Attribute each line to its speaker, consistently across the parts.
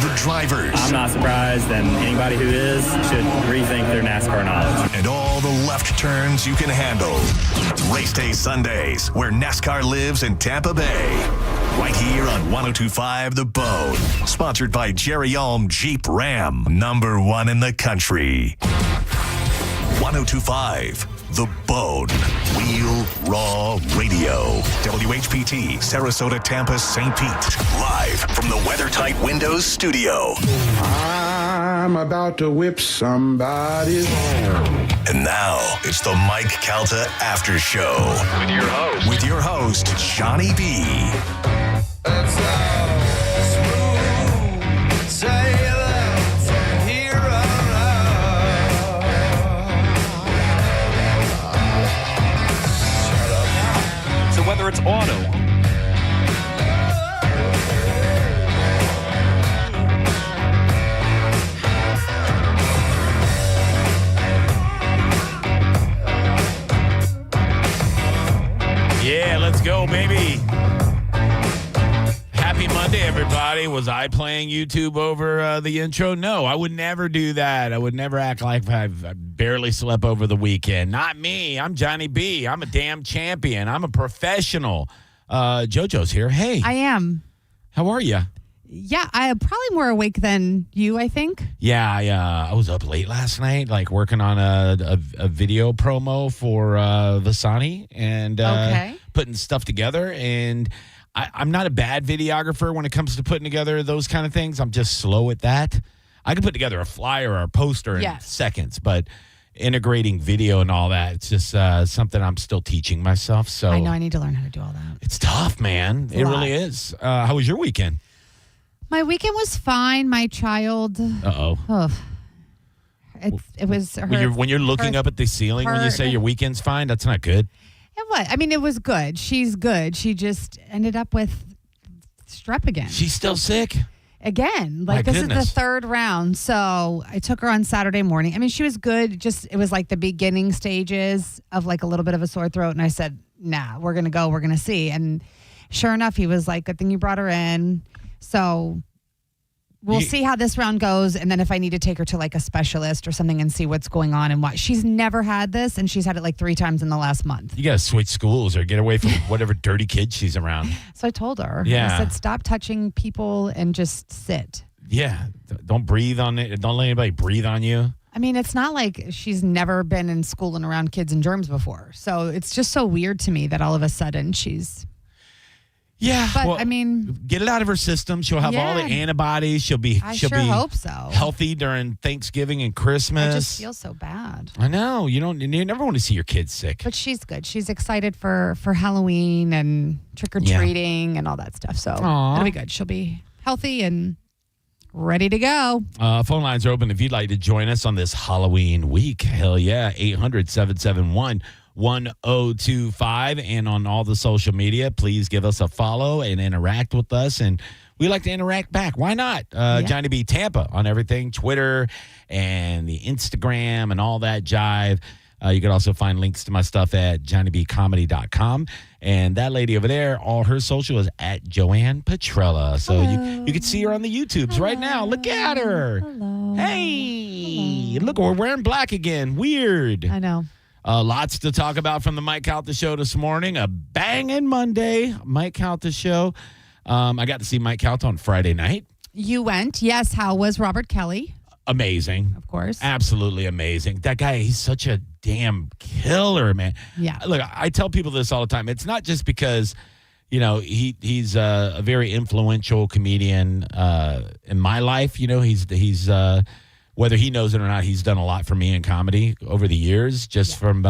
Speaker 1: the drivers.
Speaker 2: I'm not surprised, and anybody who is should rethink their NASCAR knowledge.
Speaker 1: And all the left turns you can handle. Race Day Sundays, where NASCAR lives in Tampa Bay. Right here on 102.5 The Bone. Sponsored by Jerry Ulm Jeep Ram. #1 in the country. 102.5 The Bone. Wheel Raw Radio. WHPT, Sarasota, Tampa, St. Pete. Live from the WeatherTight Windows studio.
Speaker 3: I'm about to whip somebody's ass.
Speaker 1: And now, it's the Mike Calta Aftershow. With your host, Johnny B.
Speaker 4: It's smooth sailing from here on out. Shut up.
Speaker 5: So whether it's auto, yeah, let's go, baby. Happy Monday, everybody. Was I playing YouTube over the intro? No, I would never do that. I would never act like I barely slept over the weekend. Not me. I'm Johnny B. I'm a damn champion. I'm a professional. JoJo's here. Hey.
Speaker 6: I am.
Speaker 5: How are you?
Speaker 6: Yeah, I'm probably more awake than you, I think.
Speaker 5: Yeah, I was up late last night, like working on a video promo for Vasani and putting stuff together. And I'm not a bad videographer when it comes to putting together those kind of things. I'm just slow at that. I can put together a flyer or a poster in seconds, but integrating video and all that, it's just something I'm still teaching myself. So
Speaker 6: I know I need to learn how to do all that.
Speaker 5: It's tough, man. It really is. How was your weekend?
Speaker 6: My weekend was fine. My child.
Speaker 5: Uh-oh.
Speaker 6: It was her,
Speaker 5: when you're looking up at the ceiling when you say your weekend's fine, that's not good.
Speaker 6: It was. I mean, it was good. She's good. She just ended up with strep again.
Speaker 5: She's still sick?
Speaker 6: Again. Like, this is the third round. So I took her on Saturday morning. I mean, she was good. Just, it was like the beginning stages of like a little bit of a sore throat. And I said, nah, we're going to go. We're going to see. And sure enough, he was like, good thing you brought her in. So we'll see how this round goes. And then if I need to take her to like a specialist or something and see what's going on and why. She's never had this, and she's had it like 3 times in the last month.
Speaker 5: You got to switch schools or get away from whatever dirty kids she's around.
Speaker 6: So I told her.
Speaker 5: Yeah.
Speaker 6: I said, stop touching people and just sit.
Speaker 5: Yeah. Don't breathe on it. Don't let anybody breathe on you.
Speaker 6: I mean, it's not like she's never been in school and around kids and germs before. So it's just so weird to me that all of a sudden she's...
Speaker 5: Yeah,
Speaker 6: but
Speaker 5: well,
Speaker 6: I mean,
Speaker 5: get it out of her system. She'll have all the antibodies. She'll be
Speaker 6: hope so.
Speaker 5: Healthy during Thanksgiving and Christmas.
Speaker 6: I just feel so bad.
Speaker 5: I know you never want to see your kids sick.
Speaker 6: But she's good. She's excited for Halloween and trick or treating and all that stuff. So it'll be good. She'll be healthy and ready to go.
Speaker 5: Phone lines are open if you'd like to join us on this Halloween week. Hell yeah, 800-771-1025, and on all the social media, please give us a follow and interact with us. And we like to interact back. Why not? Johnny B. Tampa on everything, Twitter and the Instagram and all that jive. You can also find links to my stuff at johnnybcomedy.com. And that lady over there, all her social is at Joanne Petrella. So you can see her on the YouTubes right now. Look at her.
Speaker 6: Hello.
Speaker 5: Hey.
Speaker 6: Hello.
Speaker 5: Look, we're wearing black again. Weird.
Speaker 6: I know.
Speaker 5: Lots to talk about from the Mike Calta Show this morning. A banging Monday, Mike Calta Show. I got to see Mike Calta on Friday night.
Speaker 6: You went. Yes. How was Robert Kelly?
Speaker 5: Amazing.
Speaker 6: Of course.
Speaker 5: Absolutely amazing. That guy, he's such a damn killer, man.
Speaker 6: Yeah.
Speaker 5: Look, I tell people this all the time. It's not just because, he's a very influential comedian in my life. He's whether he knows it or not, he's done a lot for me in comedy over the years, just from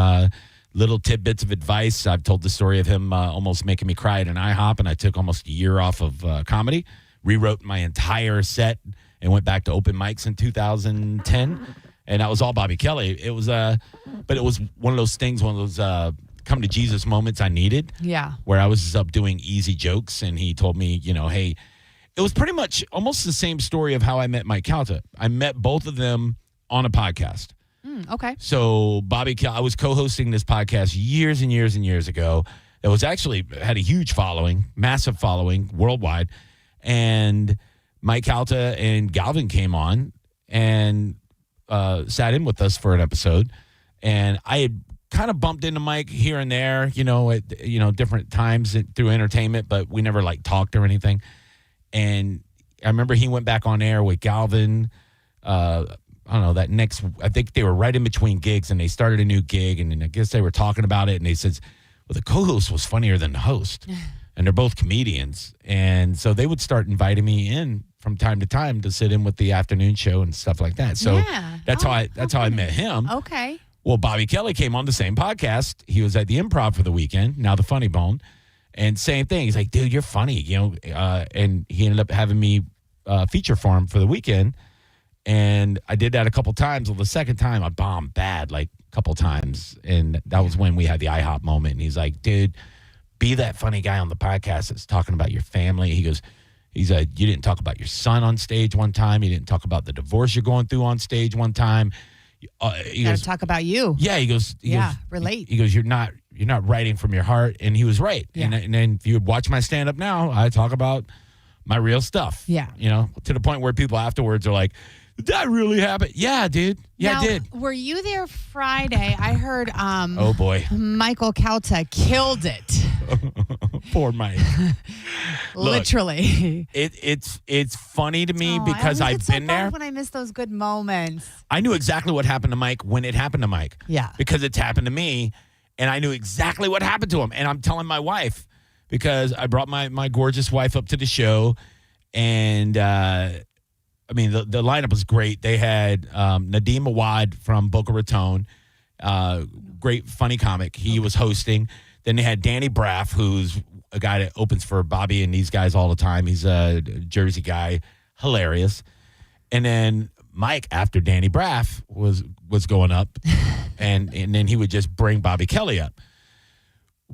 Speaker 5: little tidbits of advice. I've told the story of him almost making me cry at an IHOP, and I took almost a year off of comedy, rewrote my entire set, and went back to open mics in 2010. And that was all Bobby Kelly. It was, but it was one of those things, one of those come to Jesus moments I needed.
Speaker 6: Yeah.
Speaker 5: Where I was up doing easy jokes, and he told me, hey, it was pretty much almost the same story of how I met Mike Calta. I met both of them on a podcast.
Speaker 6: Okay.
Speaker 5: So Bobby Calta, I was co-hosting this podcast years and years and years ago. It had a huge following, massive following worldwide. And Mike Calta and Galvin came on and sat in with us for an episode. And I had kind of bumped into Mike here and there, at different times through entertainment, but we never like talked or anything. And I remember he went back on air with Galvin. I don't know, I think they were right in between gigs and they started a new gig. And I guess they were talking about it. And they said, well, the co-host was funnier than the host. And they're both comedians. And so they would start inviting me in from time to time to sit in with the afternoon show and stuff like that. So that's how I met him.
Speaker 6: Okay.
Speaker 5: Well, Bobby Kelly came on the same podcast. He was at the Improv for the weekend, now the Funny Bone. And same thing. He's like, dude, you're funny, and he ended up having me feature for him for the weekend. And I did that a couple times. Well, the second time I bombed bad, like a couple times. And that was when we had the IHOP moment. And he's like, dude, be that funny guy on the podcast that's talking about your family. He's like, you didn't talk about your son on stage one time. You didn't talk about the divorce you're going through on stage one time.
Speaker 6: He goes, talk about you.
Speaker 5: Yeah, he goes,
Speaker 6: relate.
Speaker 5: He goes, you're not writing from your heart. And he was right.
Speaker 6: Yeah.
Speaker 5: And then if you watch my stand up now, I talk about my real stuff.
Speaker 6: Yeah.
Speaker 5: To the point where people afterwards are like, did that really happen? Yeah, dude. Yeah,
Speaker 6: now,
Speaker 5: I did.
Speaker 6: Were you there Friday? I heard
Speaker 5: oh boy.
Speaker 6: Michael Calta killed it.
Speaker 5: Poor Mike.
Speaker 6: Literally.
Speaker 5: Look, it's funny to me because I've been there.
Speaker 6: When I miss those good moments.
Speaker 5: I knew exactly what happened to Mike when it happened to Mike.
Speaker 6: Yeah.
Speaker 5: Because it's happened to me, and I knew exactly what happened to him. And I'm telling my wife because I brought my gorgeous wife up to the show, and the lineup was great. They had Nadeem Awad from Boca Raton, great funny comic. He was hosting. Then they had Danny Braff, who's a guy that opens for Bobby and these guys all the time. He's a Jersey guy, hilarious. And then Mike, after Danny Braff was going up, and then he would just bring Bobby Kelly up.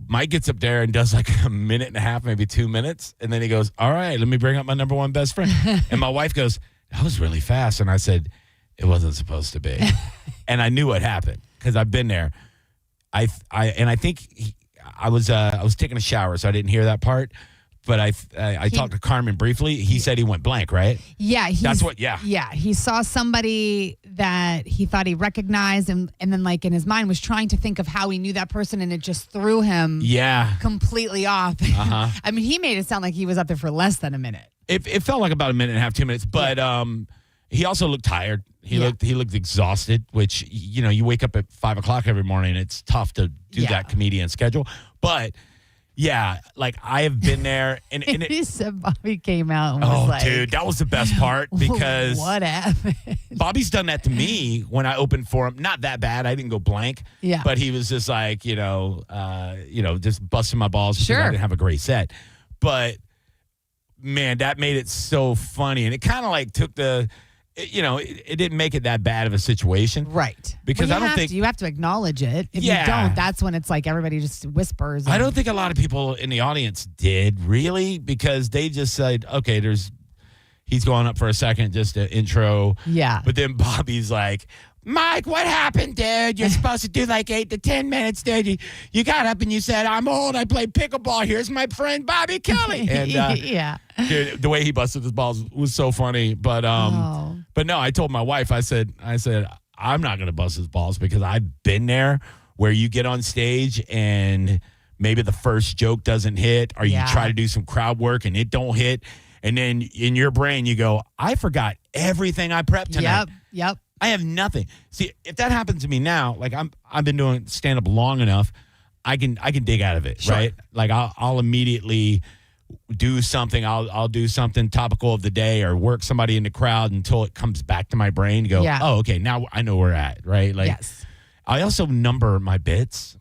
Speaker 5: Mike gets up there and does like a minute and a half, maybe 2 minutes. And then he goes, all right, let me bring up my number one best friend. And my wife goes, that was really fast. And I said, it wasn't supposed to be. And I knew what happened because I've been there. I think I was taking a shower, so I didn't hear that part. But I talked to Carmen briefly. He said he went blank, right?
Speaker 6: Yeah.
Speaker 5: Yeah.
Speaker 6: He saw somebody that he thought he recognized and then like in his mind was trying to think of how he knew that person, and it just threw him completely off.
Speaker 5: Uh-huh.
Speaker 6: I mean, he made it sound like he was up there for less than a minute.
Speaker 5: It felt like about a minute and a half, 2 minutes, but he also looked tired. He looked exhausted, which, you wake up at 5 o'clock every morning. It's tough to do that comedian schedule. But, yeah, like I have been there. And
Speaker 6: he said Bobby came out and was like,
Speaker 5: dude, that was the best part because
Speaker 6: what happened?
Speaker 5: Bobby's done that to me when I opened for him. Not that bad. I didn't go blank.
Speaker 6: Yeah.
Speaker 5: But he was just like, just busting my balls because I didn't have a great set. But, man, that made it so funny. And it kind of like took it didn't make it that bad of a situation.
Speaker 6: Right.
Speaker 5: Because I don't think
Speaker 6: you have to acknowledge it. If you don't, that's when it's like everybody just whispers.
Speaker 5: I don't think a lot of people in the audience did really, because they just said, okay, he's going up for a second, just an intro.
Speaker 6: Yeah.
Speaker 5: But then Bobby's like, Mike, what happened, dude? You're supposed to do like 8 to 10 minutes, dude. You got up and you said, I'm old. I play pickleball. Here's my friend Bobby Kelly. And
Speaker 6: yeah,
Speaker 5: dude, the way he busted his balls was so funny. But no, I told my wife, I said, I'm not going to bust his balls because I've been there where you get on stage and maybe the first joke doesn't hit, or you try to do some crowd work and it don't hit. And then in your brain, you go, I forgot everything I prepped tonight.
Speaker 6: Yep.
Speaker 5: I have nothing. See, if that happens to me now, like I've been doing stand up long enough, I can dig out of it,
Speaker 6: sure.
Speaker 5: right? Like I'll immediately do something. I'll do something topical of the day or work somebody in the crowd until it comes back to my brain to go, oh, okay, now I know where we're at, right? Like,
Speaker 6: yes.
Speaker 5: I also number my bits.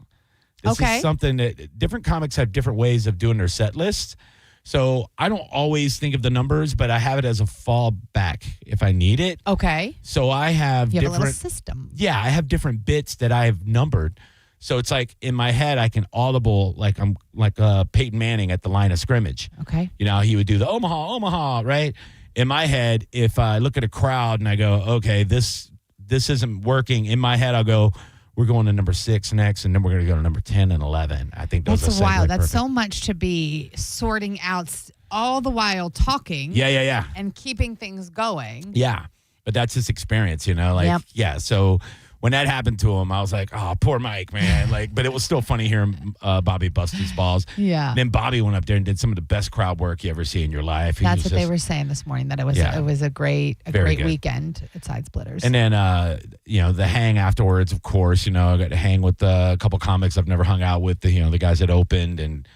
Speaker 5: This is something that different comics have different ways of doing their set lists. So I don't always think of the numbers, but I have it as a fallback if I need it.
Speaker 6: Okay.
Speaker 5: So I have
Speaker 6: different. You have a little system.
Speaker 5: Yeah, I have different bits that I have numbered. So it's like in my head, I can audible like I'm like Peyton Manning at the line of scrimmage.
Speaker 6: Okay.
Speaker 5: He would do the Omaha, right? In my head, if I look at a crowd and I go, okay, this isn't working. In my head, I'll go, we're going to number 6 next, and then we're going to go to number 10 and 11. I think those are
Speaker 6: wild. That's
Speaker 5: perfect.
Speaker 6: so much to be sorting out all the while talking.
Speaker 5: Yeah.
Speaker 6: And keeping things going.
Speaker 5: Yeah. But that's his experience, like,
Speaker 6: Yep.
Speaker 5: yeah. So when that happened to him, I was like, oh, poor Mike, man. But it was still funny hearing Bobby bust his balls.
Speaker 6: Yeah.
Speaker 5: And then Bobby went up there and did some of the best crowd work you ever see in your life.
Speaker 6: That's what they were saying this morning, that it was a great
Speaker 5: good.
Speaker 6: weekend at Side Splitters.
Speaker 5: And then, the hang afterwards, of course, I got to hang with a couple comics I've never hung out with, the guys that opened and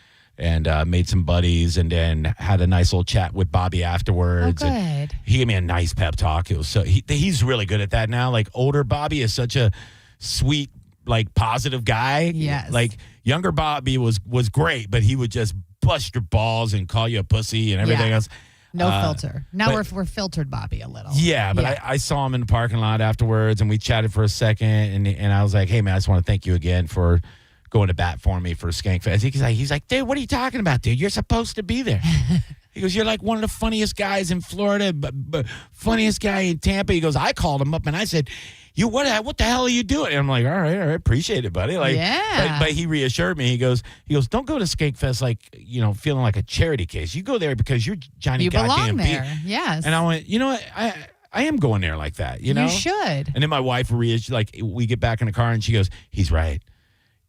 Speaker 5: made some buddies, and then had a nice little chat with Bobby afterwards.
Speaker 6: Oh, good.
Speaker 5: And he gave me a nice pep talk. It was he's really good at that now. Like, older Bobby is such a sweet, like, positive guy.
Speaker 6: Yes.
Speaker 5: Like, younger Bobby was great, but he would just bust your balls and call you a pussy and everything else.
Speaker 6: No filter. Now we're filtered Bobby a little.
Speaker 5: Yeah, but I saw him in the parking lot afterwards, and we chatted for a second, and I was like, hey, man, I just want to thank you again for going to bat for me for Skankfest. He's like, dude, what are you talking about, dude? You're supposed to be there. He goes, you're like one of the funniest guys in Florida, but funniest guy in Tampa. He goes, I called him up and I said, what the hell are you doing? And I'm like, all right, appreciate it, buddy. Like,
Speaker 6: yeah.
Speaker 5: But he reassured me. He goes, don't go to Skankfest like, feeling like a charity case. You go there because you're Johnny
Speaker 6: you
Speaker 5: goddamn
Speaker 6: belong there. Yes.
Speaker 5: And I went, you know what? I am going there like that,
Speaker 6: You should.
Speaker 5: And then my wife, we get back in the car and she goes, he's right.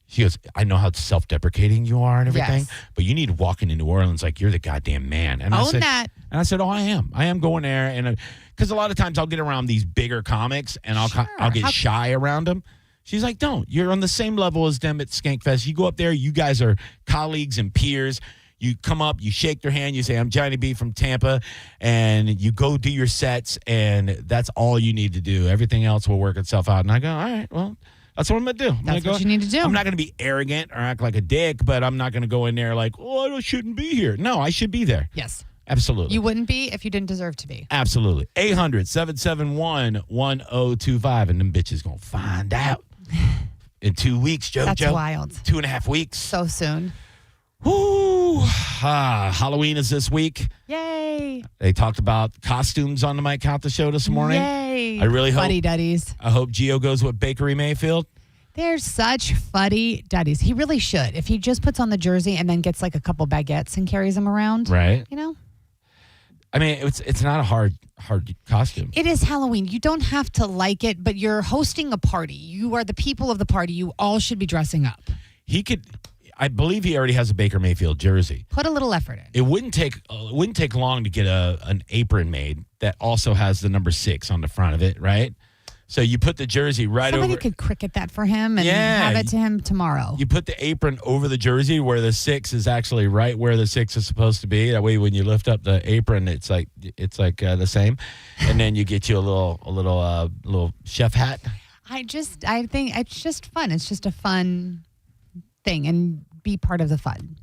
Speaker 5: She goes, I know how self-deprecating you are and everything, but you need to walk into New Orleans like you're the goddamn man. And
Speaker 6: Own that.
Speaker 5: And I said, oh, I am. I am going there. And because a lot of times I'll get around these bigger comics and I'll get shy around them. She's like, don't. You're on the same level as them at Skankfest. You go up there. You guys are colleagues and peers. You come up, you shake their hand, you say, I'm Johnny B from Tampa, and you go do your sets, and that's all you need to do. Everything else will work itself out. And I go, all right, well, that's what I'm going to do.
Speaker 6: That's what you need to do.
Speaker 5: I'm not going to be arrogant or act like a dick, but I'm not going to go in there like, oh, I shouldn't be here. No, I should be there.
Speaker 6: Yes.
Speaker 5: Absolutely.
Speaker 6: You wouldn't be if you didn't deserve to be.
Speaker 5: Absolutely. 800-771-1025, and them bitches going to find out in 2 weeks, JoJo.
Speaker 6: That's wild.
Speaker 5: 2.5 weeks.
Speaker 6: So soon.
Speaker 5: Woo! Halloween is this week.
Speaker 6: Yay.
Speaker 5: They talked about costumes on the Mike Calta show this morning.
Speaker 6: Yay.
Speaker 5: I really hope.
Speaker 6: Fuddy-duddies.
Speaker 5: I hope Gio goes with Bakery Mayfield.
Speaker 6: They're such fuddy-duddies. He really should. If he just puts on the jersey and then gets like a couple baguettes and carries them around.
Speaker 5: Right.
Speaker 6: I
Speaker 5: mean, it's not a hard costume.
Speaker 6: It is Halloween. You don't have to like it, but you're hosting a party. You are the people of the party. You all should be dressing up.
Speaker 5: I believe he already has a Baker Mayfield jersey.
Speaker 6: Put a little effort in.
Speaker 5: It wouldn't take long to get an apron made that also has the number 6 on the front of it, right? So you put the jersey
Speaker 6: Somebody could cricket that for him and have it to him tomorrow.
Speaker 5: You put the apron over the jersey where the 6 is actually right where the 6 is supposed to be. That way, when you lift up the apron, it's like the same. And then you get you a little chef hat.
Speaker 6: I think it's just fun. It's just a fun thing and be part of the fun.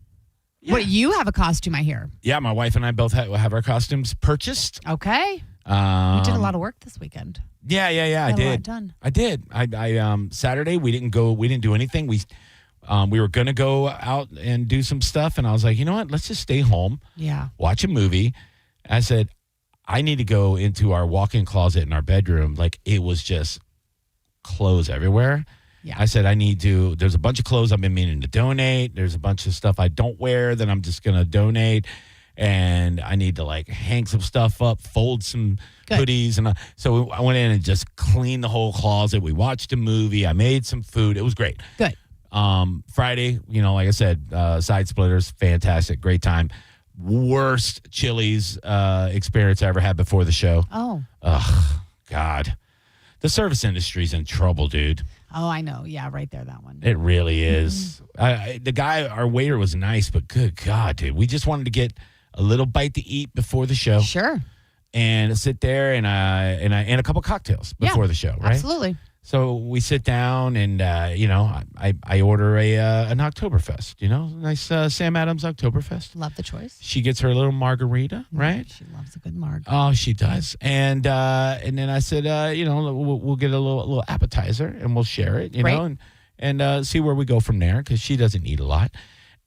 Speaker 6: Yeah. What, you have a costume, I hear.
Speaker 5: Yeah, my wife and I both have our costumes purchased.
Speaker 6: Okay. You did a lot of work this weekend.
Speaker 5: Yeah, I did.
Speaker 6: A lot done.
Speaker 5: I did. I Saturday we didn't do anything. We were gonna go out and do some stuff, and I was like, you know what? Let's just stay home.
Speaker 6: Yeah.
Speaker 5: Watch a movie. I said, I need to go into our walk-in closet in our bedroom. Like, it was just clothes everywhere.
Speaker 6: Yeah.
Speaker 5: I said, there's a bunch of clothes I've been meaning to donate. There's a bunch of stuff I don't wear that I'm just going to donate. And I need to hang some stuff up, fold some hoodies. And so I went in and just cleaned the whole closet. We watched a movie. I made some food. It was great.
Speaker 6: Good.
Speaker 5: Friday, like I said, Side Splitters, fantastic. Great time. Worst Chili's experience I ever had before the show.
Speaker 6: Oh.
Speaker 5: Ugh, God. The service industry's in trouble, dude.
Speaker 6: Oh, I know. Yeah, right there, that one.
Speaker 5: It really is. The guy, our waiter, was nice, but good God, dude. We just wanted to get a little bite to eat before the show.
Speaker 6: Sure.
Speaker 5: And sit there and a couple cocktails before the show, right?
Speaker 6: Absolutely.
Speaker 5: So we sit down and, I order an Oktoberfest, nice Sam Adams Oktoberfest.
Speaker 6: Love the choice.
Speaker 5: She gets her little margarita, right?
Speaker 6: She loves a good marg.
Speaker 5: Oh, she does. And then I said, we'll get a little appetizer and we'll share it,
Speaker 6: Right.
Speaker 5: and see where we go from there because she doesn't eat a lot.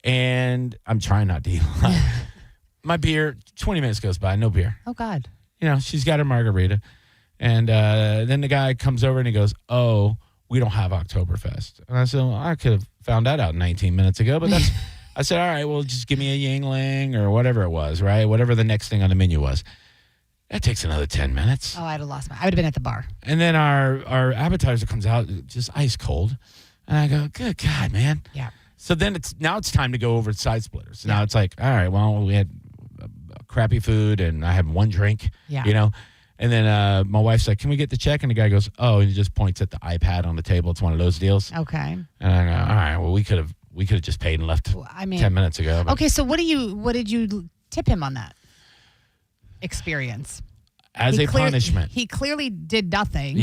Speaker 5: And I'm trying not to eat a lot. My beer, 20 minutes goes by, no beer.
Speaker 6: Oh, God.
Speaker 5: She's got her margarita. And then the guy comes over and he goes, oh, we don't have Oktoberfest. And I said, well, I could have found that out 19 minutes ago, but I said, all right, well, just give me a Yingling or whatever it was, right? Whatever the next thing on the menu was. That takes another 10 minutes.
Speaker 6: Oh, I'd have lost I would have been at the bar.
Speaker 5: And then our appetizer comes out just ice cold. And I go, good God, man.
Speaker 6: Yeah.
Speaker 5: So then it's time to go over to side splitters. Now it's like, all right, well, we had crappy food and I had one drink, you know. And then my wife's like, can we get the check? And the guy goes, oh, and he just points at the iPad on the table. It's one of those deals.
Speaker 6: Okay.
Speaker 5: And I go, all right, well, we could have just paid and left 10 minutes ago. But.
Speaker 6: Okay, so what did you tip him on that experience?
Speaker 5: As punishment.
Speaker 6: He clearly did nothing.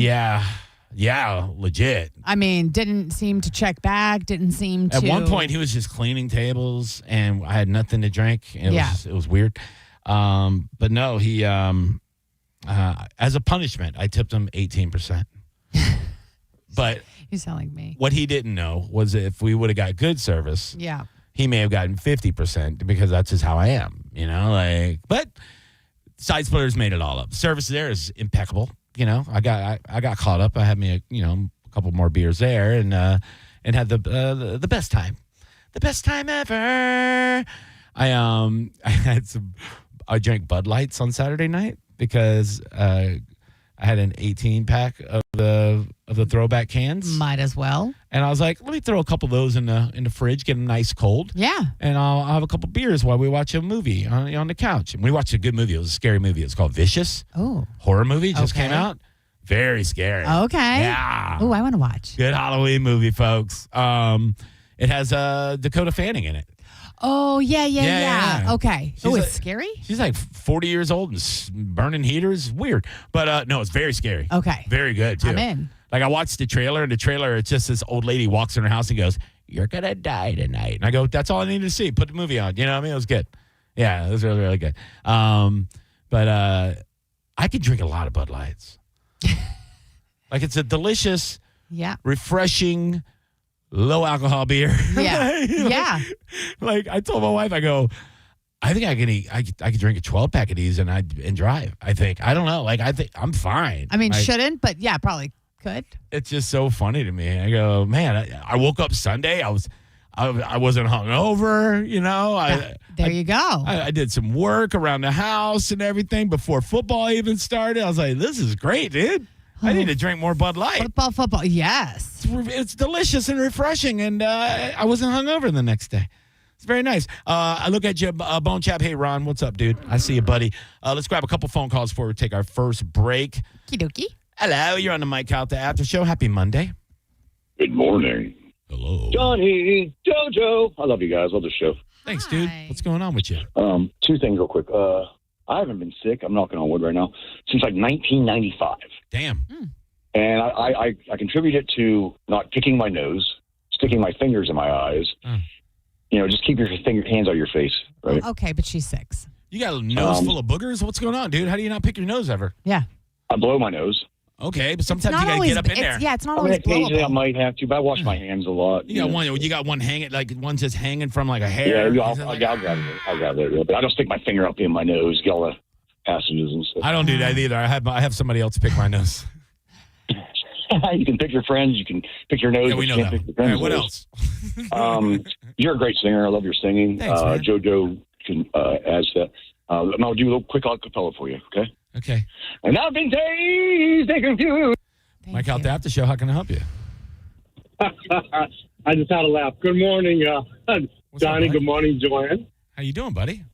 Speaker 5: Yeah, legit.
Speaker 6: I mean, didn't seem to check back, didn't seem to.
Speaker 5: At one point, he was just cleaning tables, and I had nothing to drink. It was weird. But no, he, as a punishment, I tipped him 18%. But
Speaker 6: you sound like me.
Speaker 5: What he didn't know was if we would have got good service, he may have gotten 50% because that's just how I am, you know. But side splitters made it all up. Service there is impeccable. You know, I got caught up. I had me a couple more beers there and had the best time, ever. I drank Bud Lights on Saturday night because I had an 18 pack of the throwback cans.
Speaker 6: Might as well.
Speaker 5: And I was like, let me throw a couple of those in the fridge, get them nice cold.
Speaker 6: Yeah.
Speaker 5: And I'll have a couple beers while we watch a movie on the couch. And we watched a good movie. It was a scary movie. It's called Vicious.
Speaker 6: Oh.
Speaker 5: Horror movie just came out. Very scary.
Speaker 6: Okay.
Speaker 5: Yeah.
Speaker 6: Oh, I want to watch.
Speaker 5: Good Halloween movie, folks. It has Dakota Fanning in it.
Speaker 6: Oh, yeah. Okay. It's scary?
Speaker 5: She's like 40 years old and burning heaters. Weird. But no, it's very scary.
Speaker 6: Okay.
Speaker 5: Very good, too.
Speaker 6: I'm in.
Speaker 5: Like, I watched the trailer, and the trailer, it's just this old lady walks in her house and goes, you're going to die tonight. And I go, that's all I needed to see. Put the movie on. You know what I mean? It was good. Yeah, it was really, really good. But I could drink a lot of Bud Lights. Like, it's a delicious, refreshing, low alcohol beer.
Speaker 6: Yeah.
Speaker 5: Like, I told my wife, I go, I think I could drink a 12-pack of these and drive. I think. I don't know. Like, I think I'm fine.
Speaker 6: I mean, shouldn't, but yeah, probably could.
Speaker 5: It's just so funny to me. I go, man, I woke up Sunday. I wasn't hungover, you know.
Speaker 6: There you go.
Speaker 5: I did some work around the house and everything before football even started. I was like, this is great, dude. I need to drink more Bud Light.
Speaker 6: Football. Yes.
Speaker 5: It's delicious and refreshing, and I wasn't hungover the next day. It's very nice. I look at you, Bone Chap. Hey, Ron, what's up, dude? I see you, buddy. Let's grab a couple phone calls before we take our first break.
Speaker 6: Kidoki.
Speaker 5: Hello, you're on the Mike Calta After Show. Happy Monday.
Speaker 7: Good morning.
Speaker 5: Hello.
Speaker 7: Johnny, JoJo. I love you guys. Love the show.
Speaker 5: Thanks, dude. What's going on with you?
Speaker 7: Two things real quick. I haven't been sick. I'm knocking on wood right now since like 1995.
Speaker 5: Damn.
Speaker 7: And I contribute it to not picking my nose, sticking my fingers in my eyes. You know, just keep your hands out of your face, right?
Speaker 6: Okay, but she's 6.
Speaker 5: You got a nose full of boogers? What's going on, dude? How do you not pick your nose ever?
Speaker 6: Yeah.
Speaker 7: I blow my nose.
Speaker 5: Okay, but sometimes you got to get up in there.
Speaker 6: Yeah, it's not
Speaker 7: I mean,
Speaker 6: always
Speaker 7: occasionally I
Speaker 6: blowable.
Speaker 7: might have to, but I wash my hands a lot.
Speaker 5: You got one hanging, like one's just hanging from like a hair.
Speaker 7: Yeah, I'll grab it. I'll grab it. But I don't stick my finger up in my nose, get all the passages and stuff.
Speaker 5: I don't do that either. I have somebody else pick my nose.
Speaker 7: You can pick your friends. You can pick your nose.
Speaker 5: Yeah, we know that. All right, what else?
Speaker 7: You're a great singer. I love your singing.
Speaker 5: Thanks, man.
Speaker 7: JoJo can add that. I'll do a little quick acapella for you, okay?
Speaker 5: Okay.
Speaker 7: And I've been dazed and confused.
Speaker 5: Mike Calta After Show. How can I help you?
Speaker 8: I just had a laugh. Good morning, Johnny. Good morning, Joanne.
Speaker 5: How you doing, buddy?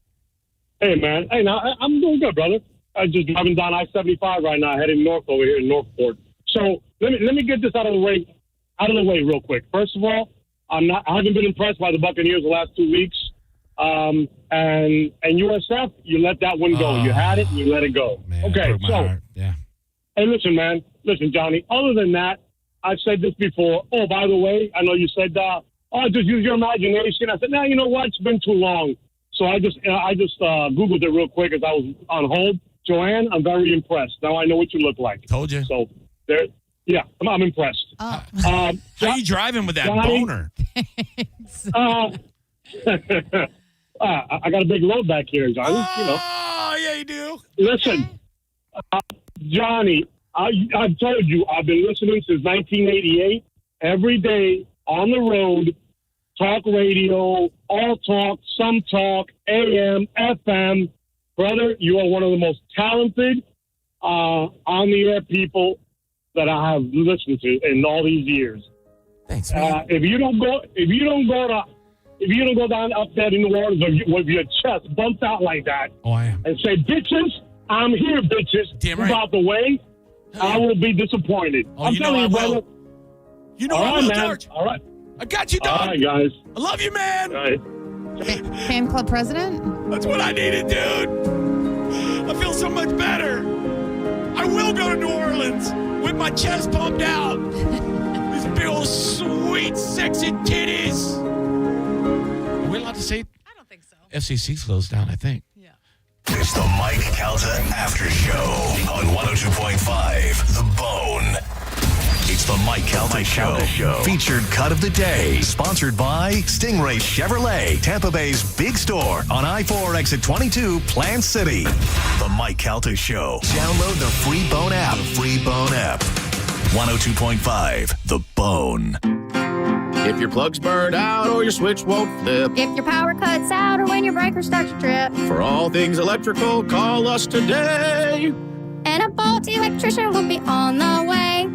Speaker 8: Hey, man. Hey, now I'm doing good, brother. I'm just driving down I-75 right now, heading north over here in Northport. So let me get this out of the way real quick. First of all, I haven't been impressed by the Buccaneers the last 2 weeks. And USF, you let that one go. You had it, and you let it go.
Speaker 5: Man,
Speaker 8: okay,
Speaker 5: broke my heart. Yeah.
Speaker 8: Hey, listen, man. Listen, Johnny. Other than that, I've said this before. Oh, by the way, I know you said, just use your imagination. I said, no, you know what? It's been too long. So I just Googled it real quick as I was on hold. Joanne, I'm very impressed. Now I know what you look like.
Speaker 5: Told you.
Speaker 8: So there, yeah, I'm impressed.
Speaker 5: How are you driving with that
Speaker 8: Johnny,
Speaker 5: boner?
Speaker 8: I got a big load back here, Johnny.
Speaker 5: Oh, yeah, you do.
Speaker 8: Listen, Johnny, I've told you, I've been listening since 1988, every day on the road talk radio, all talk, some talk, AM, FM. Brother, you are one of the most talented on-the-air people that I have listened to in all these years.
Speaker 5: Thanks, man.
Speaker 8: If you don't go down up there in New Orleans with your chest bumped out like that,
Speaker 5: I am.
Speaker 8: and say, "Bitches, I'm here, bitches."
Speaker 5: Damn
Speaker 8: Move
Speaker 5: right.
Speaker 8: out the way. I will be disappointed. I'm telling you, brother.
Speaker 5: You know
Speaker 8: All
Speaker 5: I
Speaker 8: right,
Speaker 5: will,
Speaker 8: man.
Speaker 5: George.
Speaker 8: All right.
Speaker 5: I got you,
Speaker 8: All
Speaker 5: dog.
Speaker 8: right, guys.
Speaker 5: I love you, man.
Speaker 8: All right.
Speaker 6: Fan club president?
Speaker 5: That's what I needed, dude. I feel so much better. I will go to New Orleans with my chest pumped out. These big old sweet, sexy titties. Are we allowed to say?
Speaker 6: I don't think so.
Speaker 5: FCC's closed down, I think.
Speaker 6: Yeah.
Speaker 1: It's the Mike Calta Aftershow on 102.5 The Bone. It's the Mike Calta Show. Featured cut of the day. Sponsored by Stingray Chevrolet, Tampa Bay's big store on I-4 exit 22, Plant City. The Mike Calta Show. Download the free Bone app. 102.5 The Bone.
Speaker 9: If your plug's burned out or your switch won't flip.
Speaker 10: If your power cuts out or when your breaker starts to trip.
Speaker 9: For all things electrical, call us today.
Speaker 10: And a Bolt electrician will be on the way.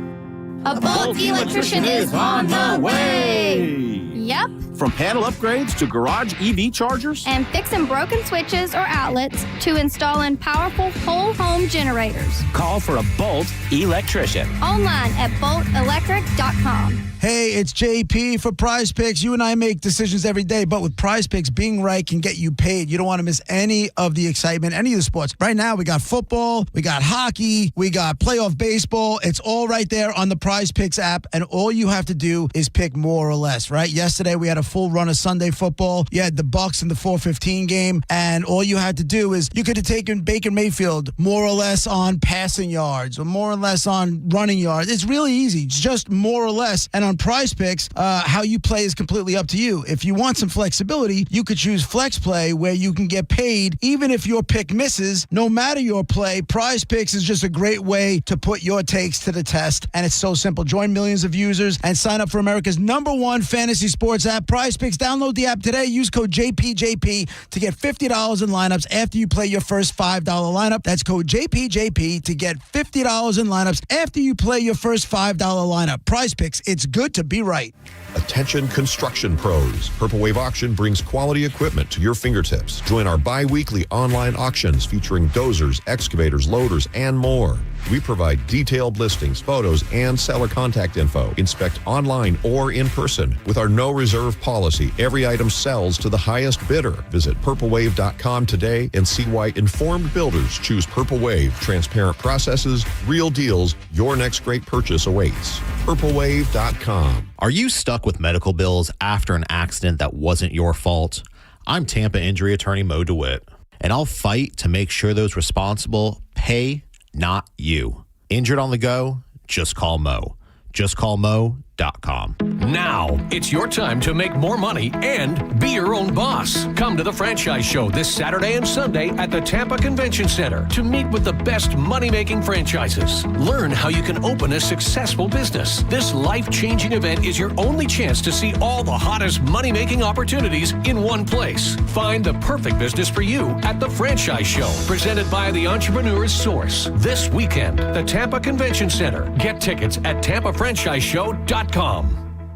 Speaker 10: A Bolt electrician is on the way. Yep.
Speaker 9: From panel upgrades to garage EV chargers.
Speaker 10: And fixing broken switches or outlets to installing powerful whole home generators.
Speaker 11: Call for a Bolt electrician.
Speaker 10: Online at boltelectric.com.
Speaker 12: Hey, it's JP for Prize Picks. You and I make decisions every day, but with Prize Picks, being right can get you paid. You don't want to miss any of the excitement, any of the sports. Right now, we got football, we got hockey, we got playoff baseball. It's all right there on the Prize Picks app, and all you have to do is pick more or less, right? Yesterday, we had a full run of Sunday football. You had the Bucks in the 4:15 game, and all you had to do is you could have taken Baker Mayfield more or less on passing yards or more or less on running yards. It's really easy. It's just more or less. And on Prize Picks, how you play is completely up to you. If you want some flexibility, you could choose Flex Play, where you can get paid even if your pick misses. No matter your play, Prize Picks is just a great way to put your takes to the test, and it's so simple. Join millions of users and sign up for America's #1 fantasy sports app, Prize Picks. Download the app today. Use code JPJP to get $50 in lineups after you play your first $5 lineup. That's code JPJP to get $50 in lineups after you play your first $5 lineup. Prize Picks, it's good to be right.
Speaker 13: Attention construction pros. Purple Wave Auction brings quality equipment to your fingertips. Join our bi-weekly online auctions featuring dozers, excavators, loaders, and more. We provide detailed listings, photos, and seller contact info. Inspect online or in person. With our no reserve policy, every item sells to the highest bidder. Visit purplewave.com today and see why informed builders choose Purple Wave. Transparent processes, real deals. Your next great purchase awaits. purplewave.com.
Speaker 14: Are you stuck with medical bills after an accident that wasn't your fault? I'm Tampa injury attorney Mo DeWitt, and I'll fight to make sure those responsible pay, not you. Injured on the go? Just call Mo. JustCallMo.com.
Speaker 15: Now, it's your time to make more money and be your own boss. Come to the Franchise Show this Saturday and Sunday at the Tampa Convention Center to meet with the best money-making franchises. Learn how you can open a successful business. This life-changing event is your only chance to see all the hottest money-making opportunities in one place. Find the perfect business for you at the Franchise Show, presented by the Entrepreneur's Source. This weekend, the Tampa Convention Center. Get tickets at TampaFranchiseShow.com.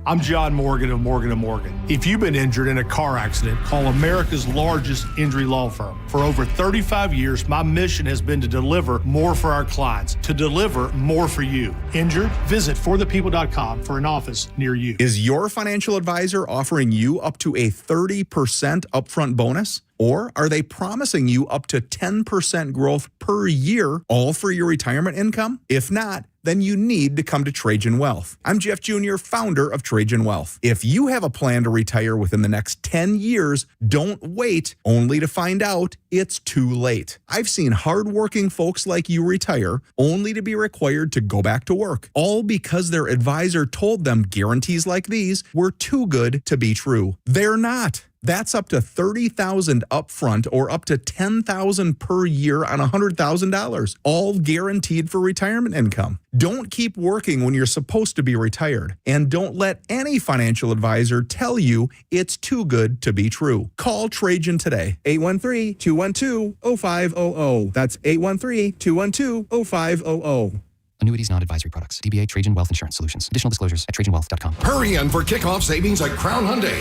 Speaker 16: I'm John Morgan of Morgan & Morgan. If you've been injured in a car accident, call America's largest injury law firm. For over 35 years, my mission has been to deliver more for our clients, to deliver more for you. Injured? Visit forthepeople.com for an office near you.
Speaker 17: Is your financial advisor offering you up to a 30% upfront bonus? Or are they promising you up to 10% growth per year, all for your retirement income? If not, then you need to come to Trajan Wealth. I'm Jeff Jr., founder of Trajan Wealth. If you have a plan to retire within the next 10 years, don't wait only to find out it's too late. I've seen hardworking folks like you retire only to be required to go back to work, all because their advisor told them guarantees like these were too good to be true. They're not. That's up to $30,000 upfront or up to $10,000 per year on $100,000, all guaranteed for retirement income. Don't keep working when you're supposed to be retired. And don't let any financial advisor tell you it's too good to be true. Call Trajan today. 813-212-0500. That's 813-212-0500.
Speaker 18: Annuities, not advisory products. DBA Trajan Wealth Insurance Solutions. Additional disclosures at TrajanWealth.com.
Speaker 9: Hurry in for kickoff savings at Crown Hyundai.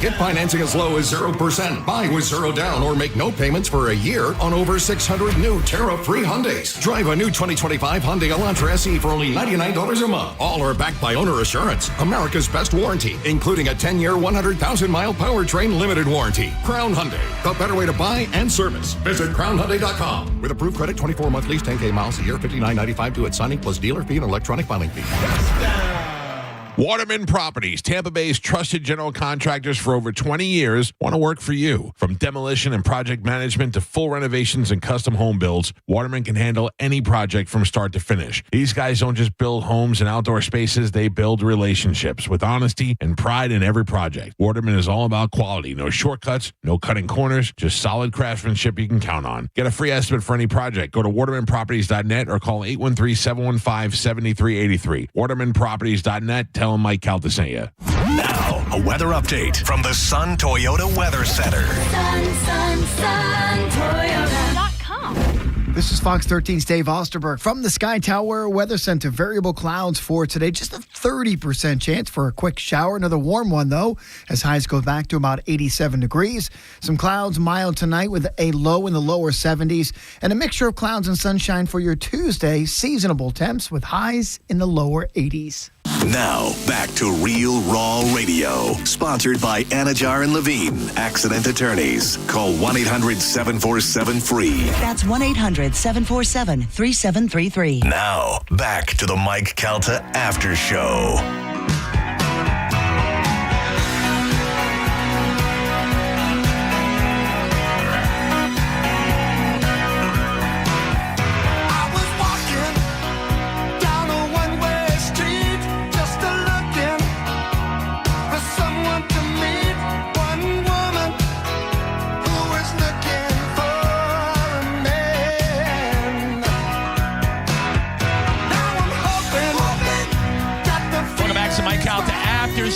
Speaker 9: Get financing as low as 0%. Buy with zero down or make no payments for a year on over 600 new tariff-free Hyundais. Drive a new 2025 Hyundai Elantra SE for only $99 a month. All are backed by owner assurance, America's best warranty, including a 10-year, 100,000-mile powertrain limited warranty. Crown Hyundai, the better way to buy and service. Visit CrownHyundai.com. With approved credit, 24-month lease, 10K miles a year, $59.95 due at signing plus dealer fee and electronic filing fee.
Speaker 19: Waterman Properties, Tampa Bay's trusted general contractors for over 20 years, want to work for you. From demolition and project management to full renovations and custom home builds, Waterman can handle any project from start to finish. These guys don't just build homes and outdoor spaces, they build relationships with honesty and pride in every project. Waterman is all about quality. No shortcuts, no cutting corners, just solid craftsmanship you can count on. Get a free estimate for any project. Go to watermanproperties.net or call 813-715-7383. watermanproperties.net. Tell them Mike Calta sent you.
Speaker 1: Now, a weather update from the Sun Toyota Weather Center.
Speaker 20: This is Fox 13's Dave Osterberg from the Sky Tower Weather Center. Variable clouds for today. Just a 30% chance for a quick shower. Another warm one, though, as highs go back to about 87 degrees. Some clouds mild tonight with a low in the lower 70s. And a mixture of clouds and sunshine for your Tuesday. Seasonable temps with highs in the lower 80s.
Speaker 1: Now, back to Real Raw Radio. Sponsored by Anajar and Levine, accident attorneys. Call 1-800-747-FREE.
Speaker 21: That's 1-800-747-3733.
Speaker 1: Now, back to the Mike Calta After Show.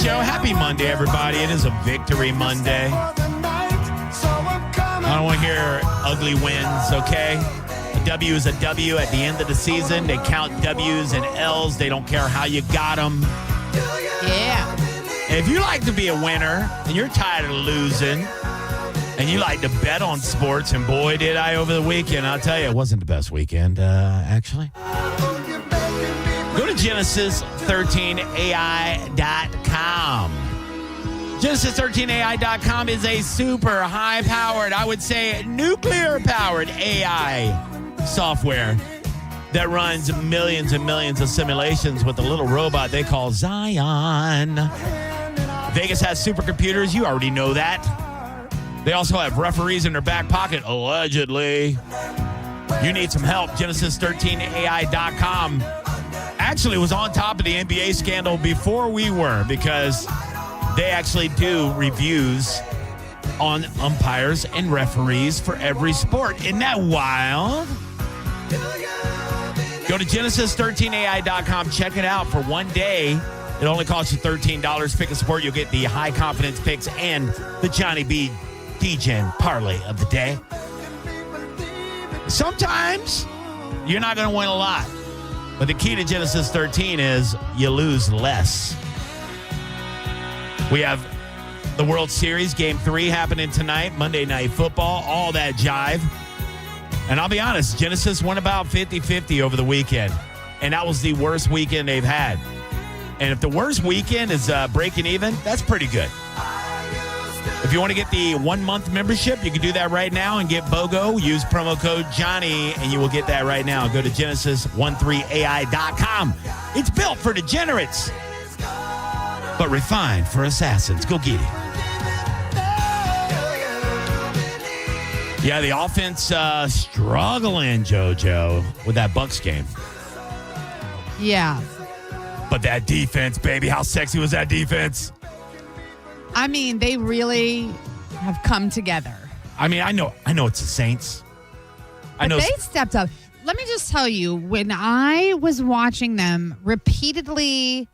Speaker 5: Show. Happy Monday, everybody. It is a victory Monday. I don't want to hear ugly wins, okay? A W is a W at the end of the season. They count W's and L's. They don't care how you got them.
Speaker 6: Yeah.
Speaker 5: And if you like to be a winner and you're tired of losing and you like to bet on sports, and boy, did I over the weekend. I'll tell you, it wasn't the best weekend, actually. Go to Genesis13AI.com. Genesis13AI.com is a super high-powered, I would say nuclear-powered AI software that runs millions and millions of simulations with a little robot they call Zion. Vegas has supercomputers. You already know that. They also have referees in their back pocket, allegedly. You need some help. Genesis13AI.com actually was on top of the NBA scandal before we were, because they actually do reviews on umpires and referees for every sport. Isn't that wild? Go to Genesis13AI.com. Check it out for one day. It only costs you $13. Pick a sport. You'll get the high confidence picks and the Johnny B. DGen parlay of the day. Sometimes you're not going to win a lot. But the key to Genesis 13 is you lose less. We have the World Series, Game 3 happening tonight, Monday Night Football, all that jive. And I'll be honest, Genesis went about 50-50 over the weekend. And that was the worst weekend they've had. And if the worst weekend is breaking even, that's pretty good. If you want to get the 1-month membership, you can do that right now and get BOGO. Use promo code Johnny, and you will get that right now. Go to Genesis13AI.com. It's built for degenerates, but refined for assassins. Go get it. Yeah, the offense struggling, JoJo, with that Bucs game.
Speaker 6: Yeah.
Speaker 5: But that defense, baby, how sexy was that defense?
Speaker 6: I mean, they really have come together.
Speaker 5: I mean, I know it's the Saints.
Speaker 6: But they stepped up. let me just tell you, when I was watching them repeatedly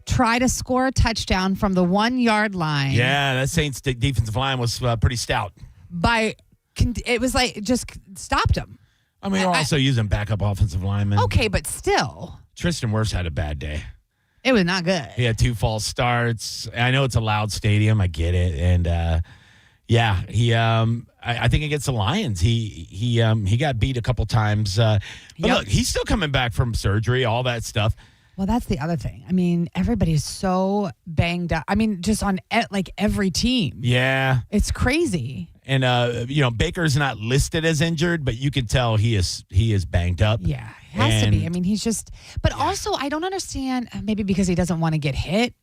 Speaker 6: try to score a touchdown from the 1 yard line.
Speaker 5: Yeah, that Saints defensive line was pretty stout.
Speaker 6: It was like, just stopped them.
Speaker 5: I mean, we're also using backup offensive linemen.
Speaker 6: Okay, but still. Tristan
Speaker 5: Wirfs had a bad day.
Speaker 6: It was not good.
Speaker 5: He had 2 false starts. I know it's a loud stadium. I get it. And, he I think against the Lions, he got beat a couple times. But look, he's still coming back from surgery, all that stuff.
Speaker 6: Well, that's the other thing. I mean, everybody's so banged up. I mean, just on every team.
Speaker 5: Yeah.
Speaker 6: It's crazy.
Speaker 5: And, Baker's not listed as injured, but you can tell he is banged up.
Speaker 6: Yeah, he has to be. I mean, he's just, but also I don't understand, maybe because he doesn't want to get hit.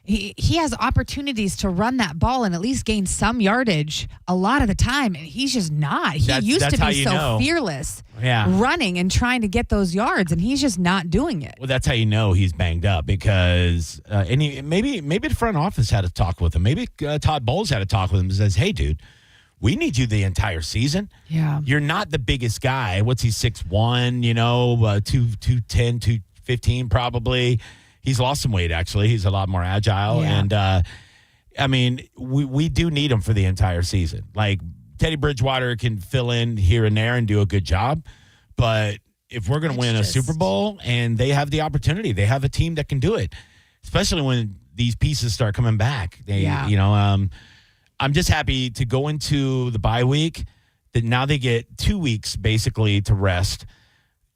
Speaker 6: He has opportunities to run that ball and at least gain some yardage a lot of the time, and he's just not. He used to be so fearless running and trying to get those yards, and he's just not doing it.
Speaker 5: Well, that's how you know he's banged up because maybe the front office had a talk with him. Maybe Todd Bowles had a talk with him and says, hey, dude, we need you the entire season.
Speaker 6: Yeah.
Speaker 5: You're not the biggest guy. What's he, 6'1", 210, 215 probably. He's lost some weight, actually. He's a lot more agile.
Speaker 6: Yeah.
Speaker 5: And, we do need him for the entire season. Like, Teddy Bridgewater can fill in here and there and do a good job. But if we're going to win a Super Bowl and they have the opportunity, they have a team that can do it, especially when these pieces start coming back. I'm just happy to go into the bye week that now they get 2 weeks basically to rest.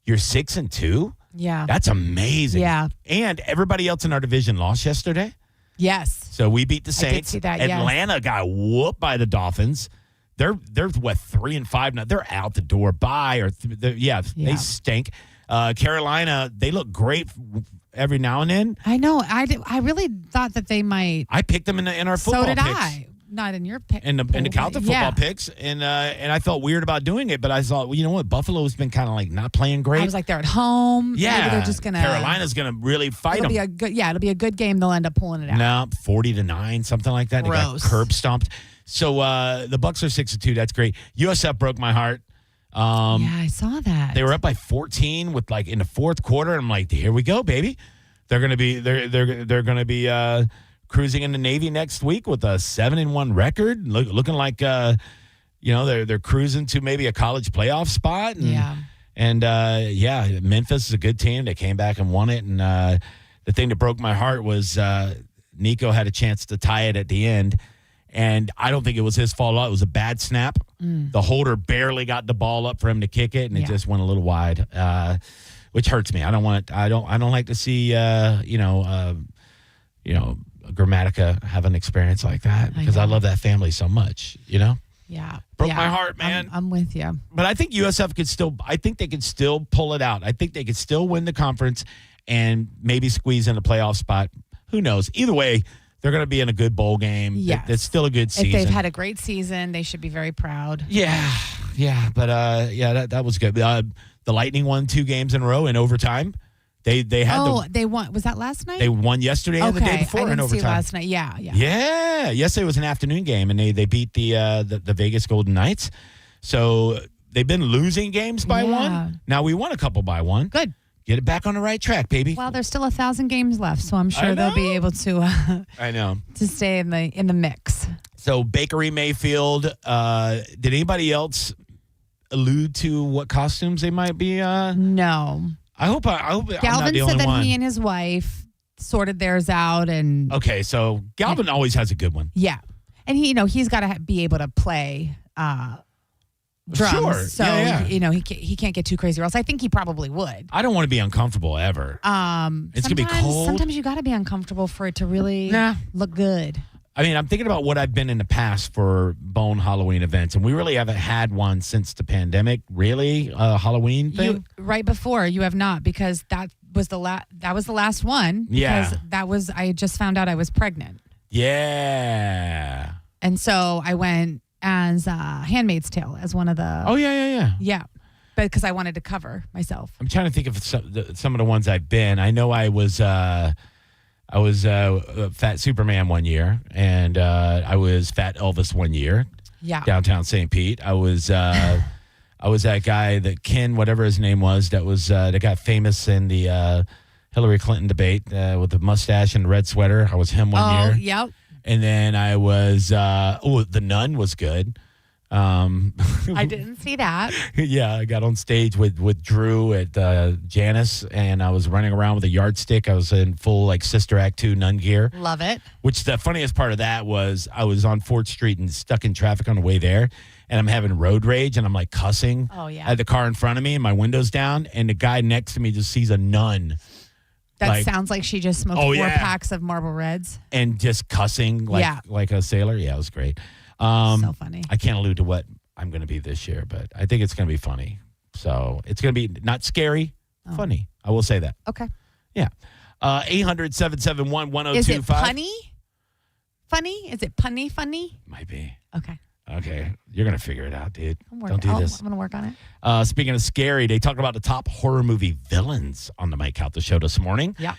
Speaker 5: You're 6-2.
Speaker 6: Yeah.
Speaker 5: That's amazing.
Speaker 6: Yeah.
Speaker 5: And everybody else in our division lost yesterday.
Speaker 6: Yes.
Speaker 5: So we beat the Saints.
Speaker 6: I did see that,
Speaker 5: Atlanta got whooped by the Dolphins. They're 3-5 now. They're out the door. They stink. Carolina, they look great every now and then.
Speaker 6: I know. I really thought that they might.
Speaker 5: I picked them in our football picks.
Speaker 6: So did I. Not in your pick.
Speaker 5: In the Calta football picks, and I felt weird about doing it, but I thought, well, you know what, Buffalo's been kind of like not playing great.
Speaker 6: I was like, they're at home.
Speaker 5: Yeah,
Speaker 6: maybe they're just gonna.
Speaker 5: Carolina's gonna really fight them.
Speaker 6: It'll be a good game. They'll end up pulling it out.
Speaker 5: No, 40-9, something like that.
Speaker 6: Gross.
Speaker 5: They got curb stomped. So the Bucs are 6-2. That's great. USF broke my heart.
Speaker 6: I saw that.
Speaker 5: They were up by 14 with in the fourth quarter. I'm like, here we go, baby. They're gonna be cruising in the Navy next week with a 7-1 record, looking like they're cruising to maybe a college playoff spot. And Memphis is a good team. They came back and won it. And the thing that broke my heart was Nico had a chance to tie it at the end, and I don't think it was his fault. It was a bad snap. The holder barely got the ball up for him to kick it, and it just went a little wide, which hurts me. I don't like to see Grammatica have an experience like that because I love that family so much,
Speaker 6: Yeah.
Speaker 5: Broke my heart, man.
Speaker 6: I'm with you.
Speaker 5: But I think USF they could still pull it out. I think they could still win the conference and maybe squeeze in a playoff spot. Who knows? Either way, they're going to be in a good bowl game.
Speaker 6: Yes.
Speaker 5: It's still a good season.
Speaker 6: If they've had a great season, they should be very proud.
Speaker 5: Yeah. But that was good. The Lightning won 2 games in a row in overtime. They
Speaker 6: won. Was that last night?
Speaker 5: They won yesterday and the day before
Speaker 6: I didn't
Speaker 5: in overtime.
Speaker 6: see last night. Yeah.
Speaker 5: Yeah. Yesterday was an afternoon game, and they beat the Vegas Golden Knights. So they've been losing games by 1. Now we won a couple by 1.
Speaker 6: Good.
Speaker 5: Get it back on the right track, baby.
Speaker 6: Well, there's still 1,000 games left, so I'm sure they'll be able to.
Speaker 5: I know.
Speaker 6: To stay in the mix.
Speaker 5: So Bakery Mayfield. Did anybody else allude to what costumes they might be?
Speaker 6: No.
Speaker 5: I hope I'm
Speaker 6: Galvin
Speaker 5: not the only
Speaker 6: said that
Speaker 5: one.
Speaker 6: he and his wife sorted theirs out, and
Speaker 5: okay, so Galvin always has a good one.
Speaker 6: Yeah, and he's got to be able to play drums.
Speaker 5: Sure.
Speaker 6: So he can't get too crazy, or else I think he probably would.
Speaker 5: I don't want to be uncomfortable ever. It's gonna be cold.
Speaker 6: Sometimes you got to be uncomfortable for it to really look good.
Speaker 5: I mean, I'm thinking about what I've been in the past for Bone Halloween events, and we really haven't had one since the pandemic. Really, Halloween thing.
Speaker 6: Right before you have not, because that was the last one.
Speaker 5: Yeah,
Speaker 6: because I just found out I was pregnant.
Speaker 5: Yeah,
Speaker 6: and so I went as Handmaid's Tale as one of the.
Speaker 5: Oh yeah.
Speaker 6: But because I wanted to cover myself.
Speaker 5: I'm trying to think of some of the ones I've been. I know I was Fat Superman one year, and I was Fat Elvis one year.
Speaker 6: Yeah.
Speaker 5: Downtown St. Pete. I was I was that guy that Ken, whatever his name was, that got famous in the Hillary Clinton debate with the mustache and the red sweater. I was him one year.
Speaker 6: Yep.
Speaker 5: And then I was, The Nun was good.
Speaker 6: I didn't see that.
Speaker 5: Yeah, I got on stage with Drew at Janice, and I was running around with a yardstick. I was in full like Sister Act 2 nun gear.
Speaker 6: Love it.
Speaker 5: Which the funniest part of that was I was on 4th Street and stuck in traffic on the way there, and I'm having road rage, and I'm like cussing at the car in front of me, and my window's down, and the guy next to me just sees a nun.
Speaker 6: That sounds like she just smoked 4 packs of Marlboro Reds.
Speaker 5: And just cussing like a sailor. Yeah, it was great.
Speaker 6: So funny.
Speaker 5: I can't allude to what I'm going to be this year, but I think it's going to be funny. So it's going to be not scary, funny. I will say that.
Speaker 6: Okay.
Speaker 5: Yeah. 800-771-1025.
Speaker 6: Is it punny? Funny? Is it punny funny?
Speaker 5: Might be.
Speaker 6: Okay.
Speaker 5: You're going to figure it out, dude.
Speaker 6: Don't
Speaker 5: do this.
Speaker 6: I'm going to work on it.
Speaker 5: Speaking of scary, they talked about the top horror movie villains on the Mike Calta Show this morning.
Speaker 6: Yeah.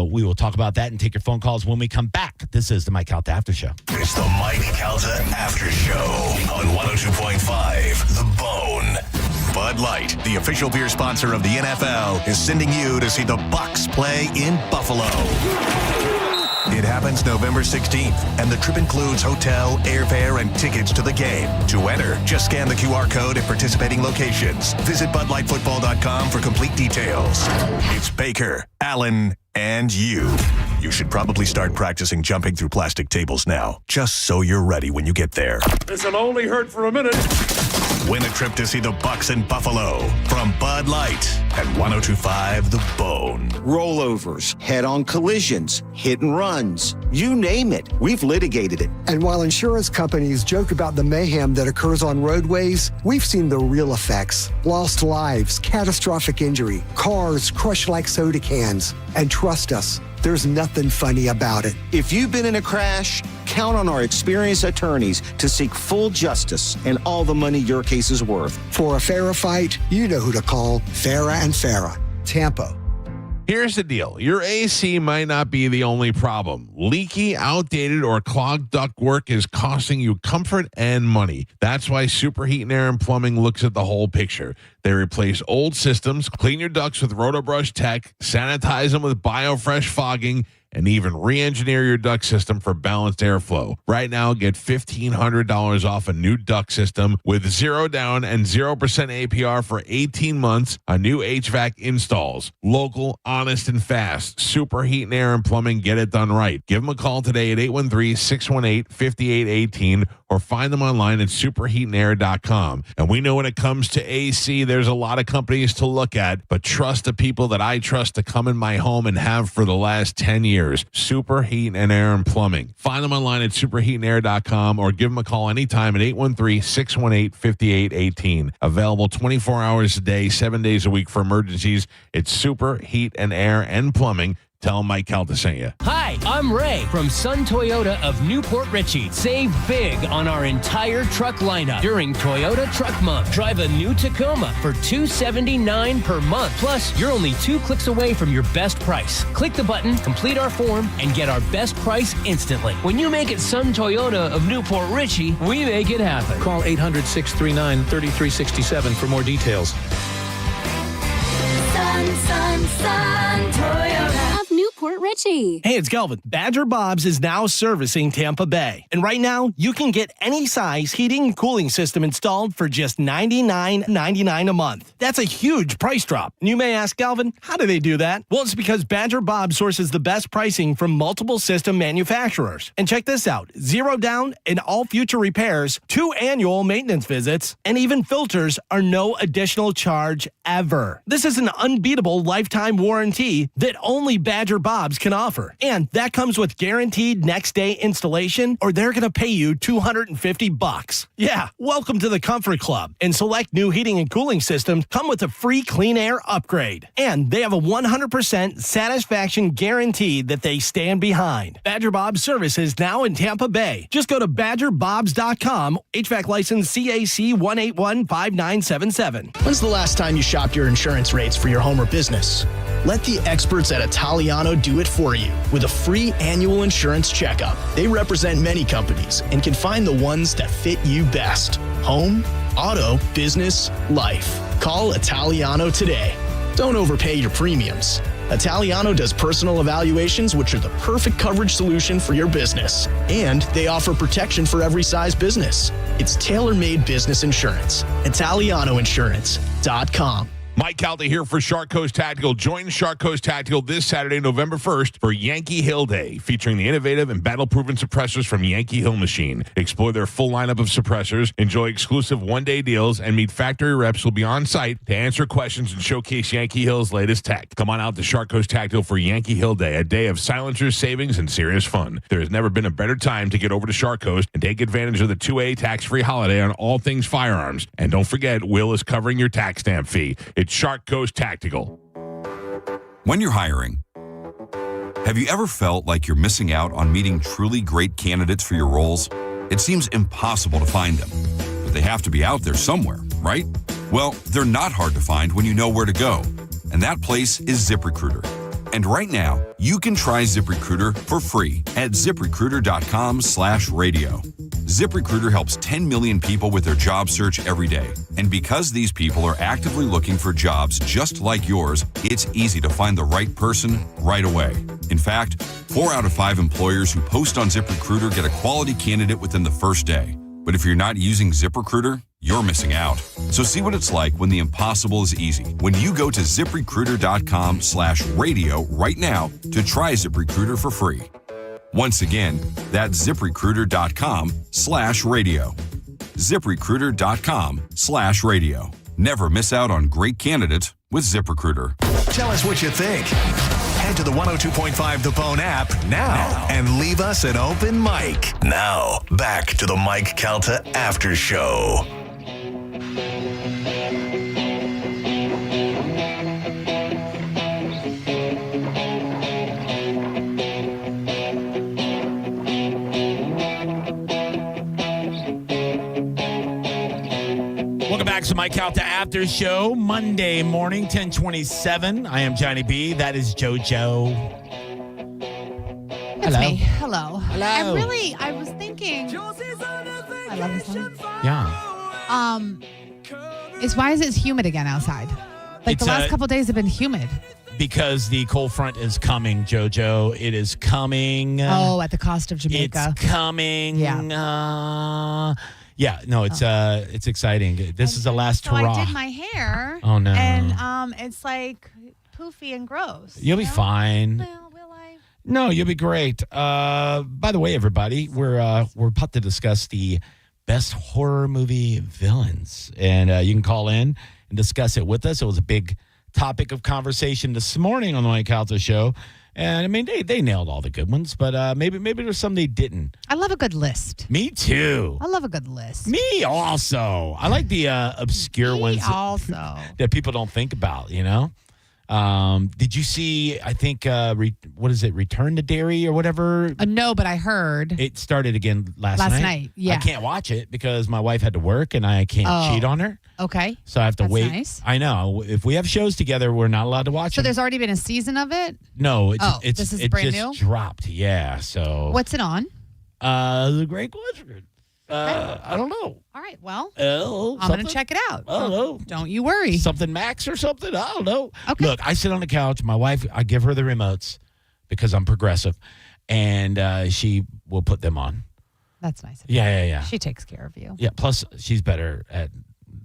Speaker 5: We will talk about that and take your phone calls when we come back. This is the Mike Calta After Show.
Speaker 1: It's the Mike Calta After Show on 102.5 The Bone. Bud Light, the official beer sponsor of the NFL, is sending you to see the Bucs play in Buffalo. It happens November 16th, and the trip includes hotel, airfare, and tickets to the game. To enter, just scan the QR code at participating locations. Visit BudLightFootball.com for complete details. It's Baker, Allen, and you. You should probably start practicing jumping through plastic tables now, just so you're ready when you get there.
Speaker 21: This'll only hurt for a minute.
Speaker 1: Win a trip to see the Bucs in Buffalo from Bud Light at 102.5 The Bone.
Speaker 22: Rollovers, head-on collisions, hit and runs, you name it. We've litigated it.
Speaker 23: And while insurance companies joke about the mayhem that occurs on roadways, we've seen the real effects. Lost lives, catastrophic injury, cars crushed like soda cans. And trust us, there's nothing funny about it.
Speaker 22: If you've been in a crash, count on our experienced attorneys to seek full justice and all the money your case is worth.
Speaker 23: For a fairer fight, you know who to call. Farah and Farah, Tampa.
Speaker 19: Here's the deal. Your AC might not be the only problem. Leaky, outdated, or clogged ductwork is costing you comfort and money. That's why Superheat and Air and Plumbing looks at the whole picture. They replace old systems, clean your ducts with RotoBrush Tech, sanitize them with BioFresh fogging, and even re-engineer your duct system for balanced airflow. Right now, get $1,500 off a new duct system with 0 down and 0% APR for 18 months on new HVAC installs. Local, honest, and fast. Superheat and Air and Plumbing, get it done right. Give them a call today at 813-618-5818 or find them online at superheatandair.com. And we know when it comes to AC, there's a lot of companies to look at, but trust the people that I trust to come in my home and have for the last 10 years. Superheat and Air and Plumbing. Find them online at superheatandair.com or give them a call anytime at 813-618-5818. Available 24 hours a day, 7 days a week for emergencies. It's Superheat and Air and Plumbing. Tell Mike Calta sent you.
Speaker 24: Hi, I'm Ray from Sun Toyota of Newport Richey. Save big on our entire truck lineup during Toyota Truck Month. Drive a new Tacoma for $279 per month. Plus, you're only 2 clicks away from your best price. Click the button, complete our form, and get our best price instantly. When you make it Sun Toyota of Newport Richey, we make it happen.
Speaker 25: Call 800-639-3367 for more details.
Speaker 10: Sun Toyota of Newport Richey.
Speaker 26: Hey, it's Kelvin. Badger Bob's is now servicing Tampa Bay. And right now, you can get any size heating and cooling system installed for just $99.99 a month. That's a huge price drop. And you may ask, Kelvin, how do they do that? Well, it's because Badger Bob sources the best pricing from multiple system manufacturers. And check this out. 0 down in all future repairs, 2 annual maintenance visits, and even filters are no additional charge ever. This is an unbeatable lifetime warranty that only Badger Bob's can offer. And that comes with guaranteed next day installation, or they're going to pay you $250. Yeah, welcome to the Comfort Club. And select new heating and cooling systems come with a free clean air upgrade. And they have a 100% satisfaction guarantee that they stand behind. Badger Bob's service is now in Tampa Bay. Just go to badgerbobs.com, HVAC license CAC 1815977.
Speaker 27: When's the last time you shopped your insurance rates for your home or business? Let the experts at Italiano do it for you with a free annual insurance checkup. They represent many companies and can find the ones that fit you best. Home, Auto, business, life. Call Italiano today. Don't overpay your premiums. Italiano does personal evaluations, which are the perfect coverage solution for your business. And they offer protection for every size business. It's tailor-made business insurance. ItalianoInsurance.com.
Speaker 19: Mike Calta here for Shark Coast Tactical. Join Shark Coast Tactical this Saturday, November 1st for Yankee Hill Day, featuring the innovative and battle-proven suppressors from Yankee Hill Machine. Explore their full lineup of suppressors, enjoy exclusive one-day deals, and meet factory reps who will be on site to answer questions and showcase Yankee Hill's latest tech. Come on out to Shark Coast Tactical for Yankee Hill Day, a day of silencers, savings, and serious fun. There has never been a better time to get over to Shark Coast and take advantage of the 2A tax-free holiday on all things firearms. And don't forget, Will is covering your tax stamp fee. It's Shark Coast Tactical.
Speaker 2: When you're hiring, have you ever felt like you're missing out on meeting truly great candidates for your roles? It seems impossible to find them, but they have to be out there somewhere, right? Well, they're not hard to find when you know where to go, and that place is ZipRecruiter. And right now, you can try ZipRecruiter for free at ZipRecruiter.com/radio. ZipRecruiter helps 10 million people with their job search every day. And because these people are actively looking for jobs just like yours, it's easy to find the right person right away. In fact, 4 out of 5 employers who post on ZipRecruiter get a quality candidate within the first day. But if you're not using ZipRecruiter, you're missing out. So see what it's like when the impossible is easy. When you go to ZipRecruiter.com/radio right now to try ZipRecruiter for free. Once again, that's ZipRecruiter.com/radio. ZipRecruiter.com/radio. Never miss out on great candidates with ZipRecruiter.
Speaker 1: Tell us what you think. Head to the 102.5 The Bone app now and leave us an open mic. Now, back to the Mike Calta After Show.
Speaker 5: Welcome back to Mike Calta After Show, Monday morning, 10:27. I am Johnny B. That is JoJo.
Speaker 6: It's
Speaker 5: Hello.
Speaker 6: me. Hello.
Speaker 5: Hello.
Speaker 6: I was thinking. I love this song.
Speaker 5: Yeah.
Speaker 6: Why is it humid again outside? Like
Speaker 5: It's,
Speaker 6: the last couple days have been humid.
Speaker 5: Because the cold front is coming, JoJo. It is coming.
Speaker 6: Oh, at the cost of Jamaica.
Speaker 5: It's coming.
Speaker 6: Yeah.
Speaker 5: It's exciting. This is the last
Speaker 6: So
Speaker 5: hurrah.
Speaker 6: I did my hair.
Speaker 5: Oh, no.
Speaker 6: And it's like poofy and gross.
Speaker 5: You'll be fine.
Speaker 6: Well, will I?
Speaker 5: No, you'll be great. By the way, everybody, we're about to discuss the best horror movie villains, and you can call in and discuss it with us. It was a big topic of conversation this morning on the Mike Calta Show, and I mean they nailed all the good ones, but maybe there's some they didn't.
Speaker 6: I love a good list.
Speaker 5: Me too.
Speaker 6: I love a good list.
Speaker 5: Me also. I like the obscure ones
Speaker 6: also
Speaker 5: that people don't think about. You know. Did you see? I think what is it? Return to Derry or whatever.
Speaker 6: No, but I heard
Speaker 5: It started again last night.
Speaker 6: Yeah,
Speaker 5: I can't watch it because my wife had to work and I can't cheat on her.
Speaker 6: Okay,
Speaker 5: So I have to
Speaker 6: That's
Speaker 5: wait.
Speaker 6: nice.
Speaker 5: I know. If we have shows together, we're not allowed to watch
Speaker 6: So
Speaker 5: them.
Speaker 6: there's already been a season of it.
Speaker 5: No,
Speaker 6: this is brand
Speaker 5: just
Speaker 6: new?
Speaker 5: dropped. Yeah. So
Speaker 6: What's it on?
Speaker 5: the great question. I don't know.
Speaker 6: All right. Well,
Speaker 5: Oh,
Speaker 6: I'm going to check it out.
Speaker 5: I don't know.
Speaker 6: Don't you worry.
Speaker 5: Something Max or something. I don't know.
Speaker 6: Okay.
Speaker 5: Look, I sit on the couch. My wife, I give her the remotes because I'm progressive, and she will put them on.
Speaker 6: That's nice. Of
Speaker 5: Yeah.
Speaker 6: She takes care of you.
Speaker 5: Yeah. Plus, she's better at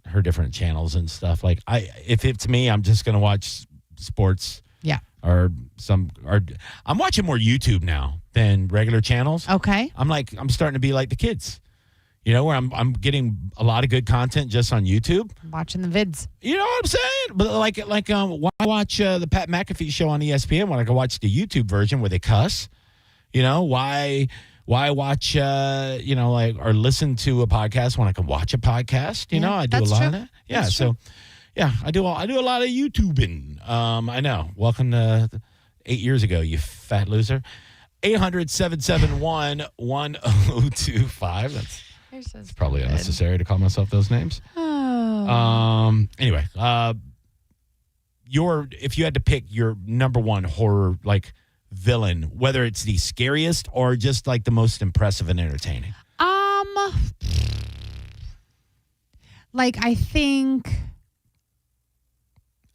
Speaker 5: her different channels and stuff. Like if it's me, I'm just gonna watch sports.
Speaker 6: Yeah.
Speaker 5: Or I'm watching more YouTube now than regular channels.
Speaker 6: Okay.
Speaker 5: I'm starting to be like the kids. You know, where I'm getting a lot of good content just on YouTube.
Speaker 6: Watching the vids.
Speaker 5: You know what I'm saying? But why watch the Pat McAfee show on ESPN when I can watch the YouTube version where they cuss? You know, why watch or listen to a podcast when I can watch a podcast? You know, I do a
Speaker 6: that's
Speaker 5: lot
Speaker 6: true.
Speaker 5: of that. Yeah,
Speaker 6: That's
Speaker 5: so yeah, I do a lot of YouTubing. I know. Welcome to 8 years ago, you fat loser. 800-771-1025. That's probably unnecessary to call myself those names.
Speaker 6: Oh.
Speaker 5: Anyway, if you had to pick your number one horror villain, whether it's the scariest or just like the most impressive and entertaining.
Speaker 6: Like, I think.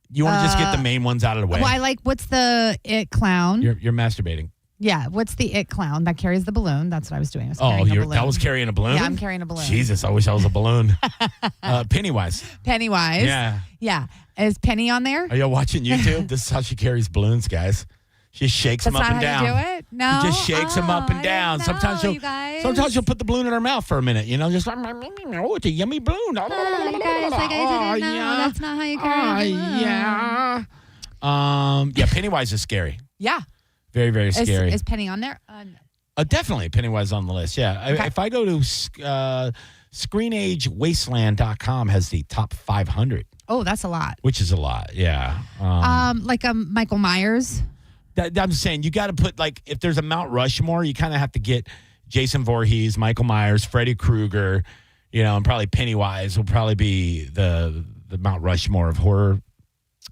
Speaker 5: You want to just get the main ones out of the way.
Speaker 6: Well, I like, what's the It clown?
Speaker 5: You're masturbating.
Speaker 6: Yeah, what's the It clown that carries the balloon? That's what I was doing. I was
Speaker 5: Oh,
Speaker 6: carrying a balloon.
Speaker 5: that was carrying a balloon?
Speaker 6: Yeah, I'm carrying a balloon.
Speaker 5: Jesus, I wish I was a balloon. Pennywise.
Speaker 6: Pennywise.
Speaker 5: Yeah.
Speaker 6: Yeah. Is Penny on there?
Speaker 5: Are you watching YouTube? This is how she carries balloons, guys. She shakes them up and down.
Speaker 6: That's not how you do it? No?
Speaker 5: She just shakes them up and down. Sometimes she'll put the balloon in her mouth for a minute, just oh, it's a yummy balloon.
Speaker 6: You guys, I didn't know. That's not how you carry a balloon.
Speaker 5: Yeah, Pennywise is scary.
Speaker 6: Yeah.
Speaker 5: Very, very scary.
Speaker 6: Is Penny on there? No.
Speaker 5: Definitely Pennywise on the list, yeah. Okay. If I go to ScreenAgeWasteland.com has the top 500.
Speaker 6: Oh, that's a lot.
Speaker 5: Which is a lot, yeah.
Speaker 6: Like Michael Myers.
Speaker 5: I'm saying you got to put, like, if there's a Mount Rushmore, you kind of have to get Jason Voorhees, Michael Myers, Freddy Krueger, and probably Pennywise will probably be the Mount Rushmore of horror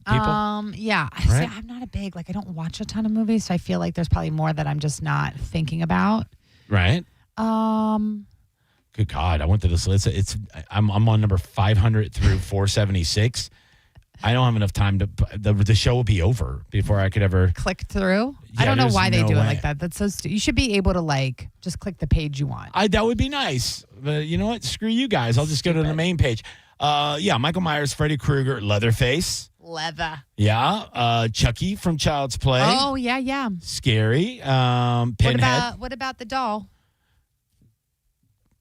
Speaker 5: people.
Speaker 6: Yeah.
Speaker 5: Right?
Speaker 6: See, I'm not a big, I don't watch a ton of movies, so I feel like there's probably more that I'm just not thinking about.
Speaker 5: Right. Good God, I went to this list. I'm on number 500 through 476. I don't have enough time to. The show will be over before I could ever
Speaker 6: click through.
Speaker 5: Yeah,
Speaker 6: I don't know why they do
Speaker 5: way.
Speaker 6: it like that. That's so you should be able to just click the page you want.
Speaker 5: That would be nice. But you know what? Screw you guys. I'll just go to the main page. Michael Myers, Freddy Krueger, Leatherface.
Speaker 6: Leather.
Speaker 5: Yeah. Chucky from Child's Play.
Speaker 6: Oh yeah.
Speaker 5: Scary. Pinhead.
Speaker 6: What about the doll?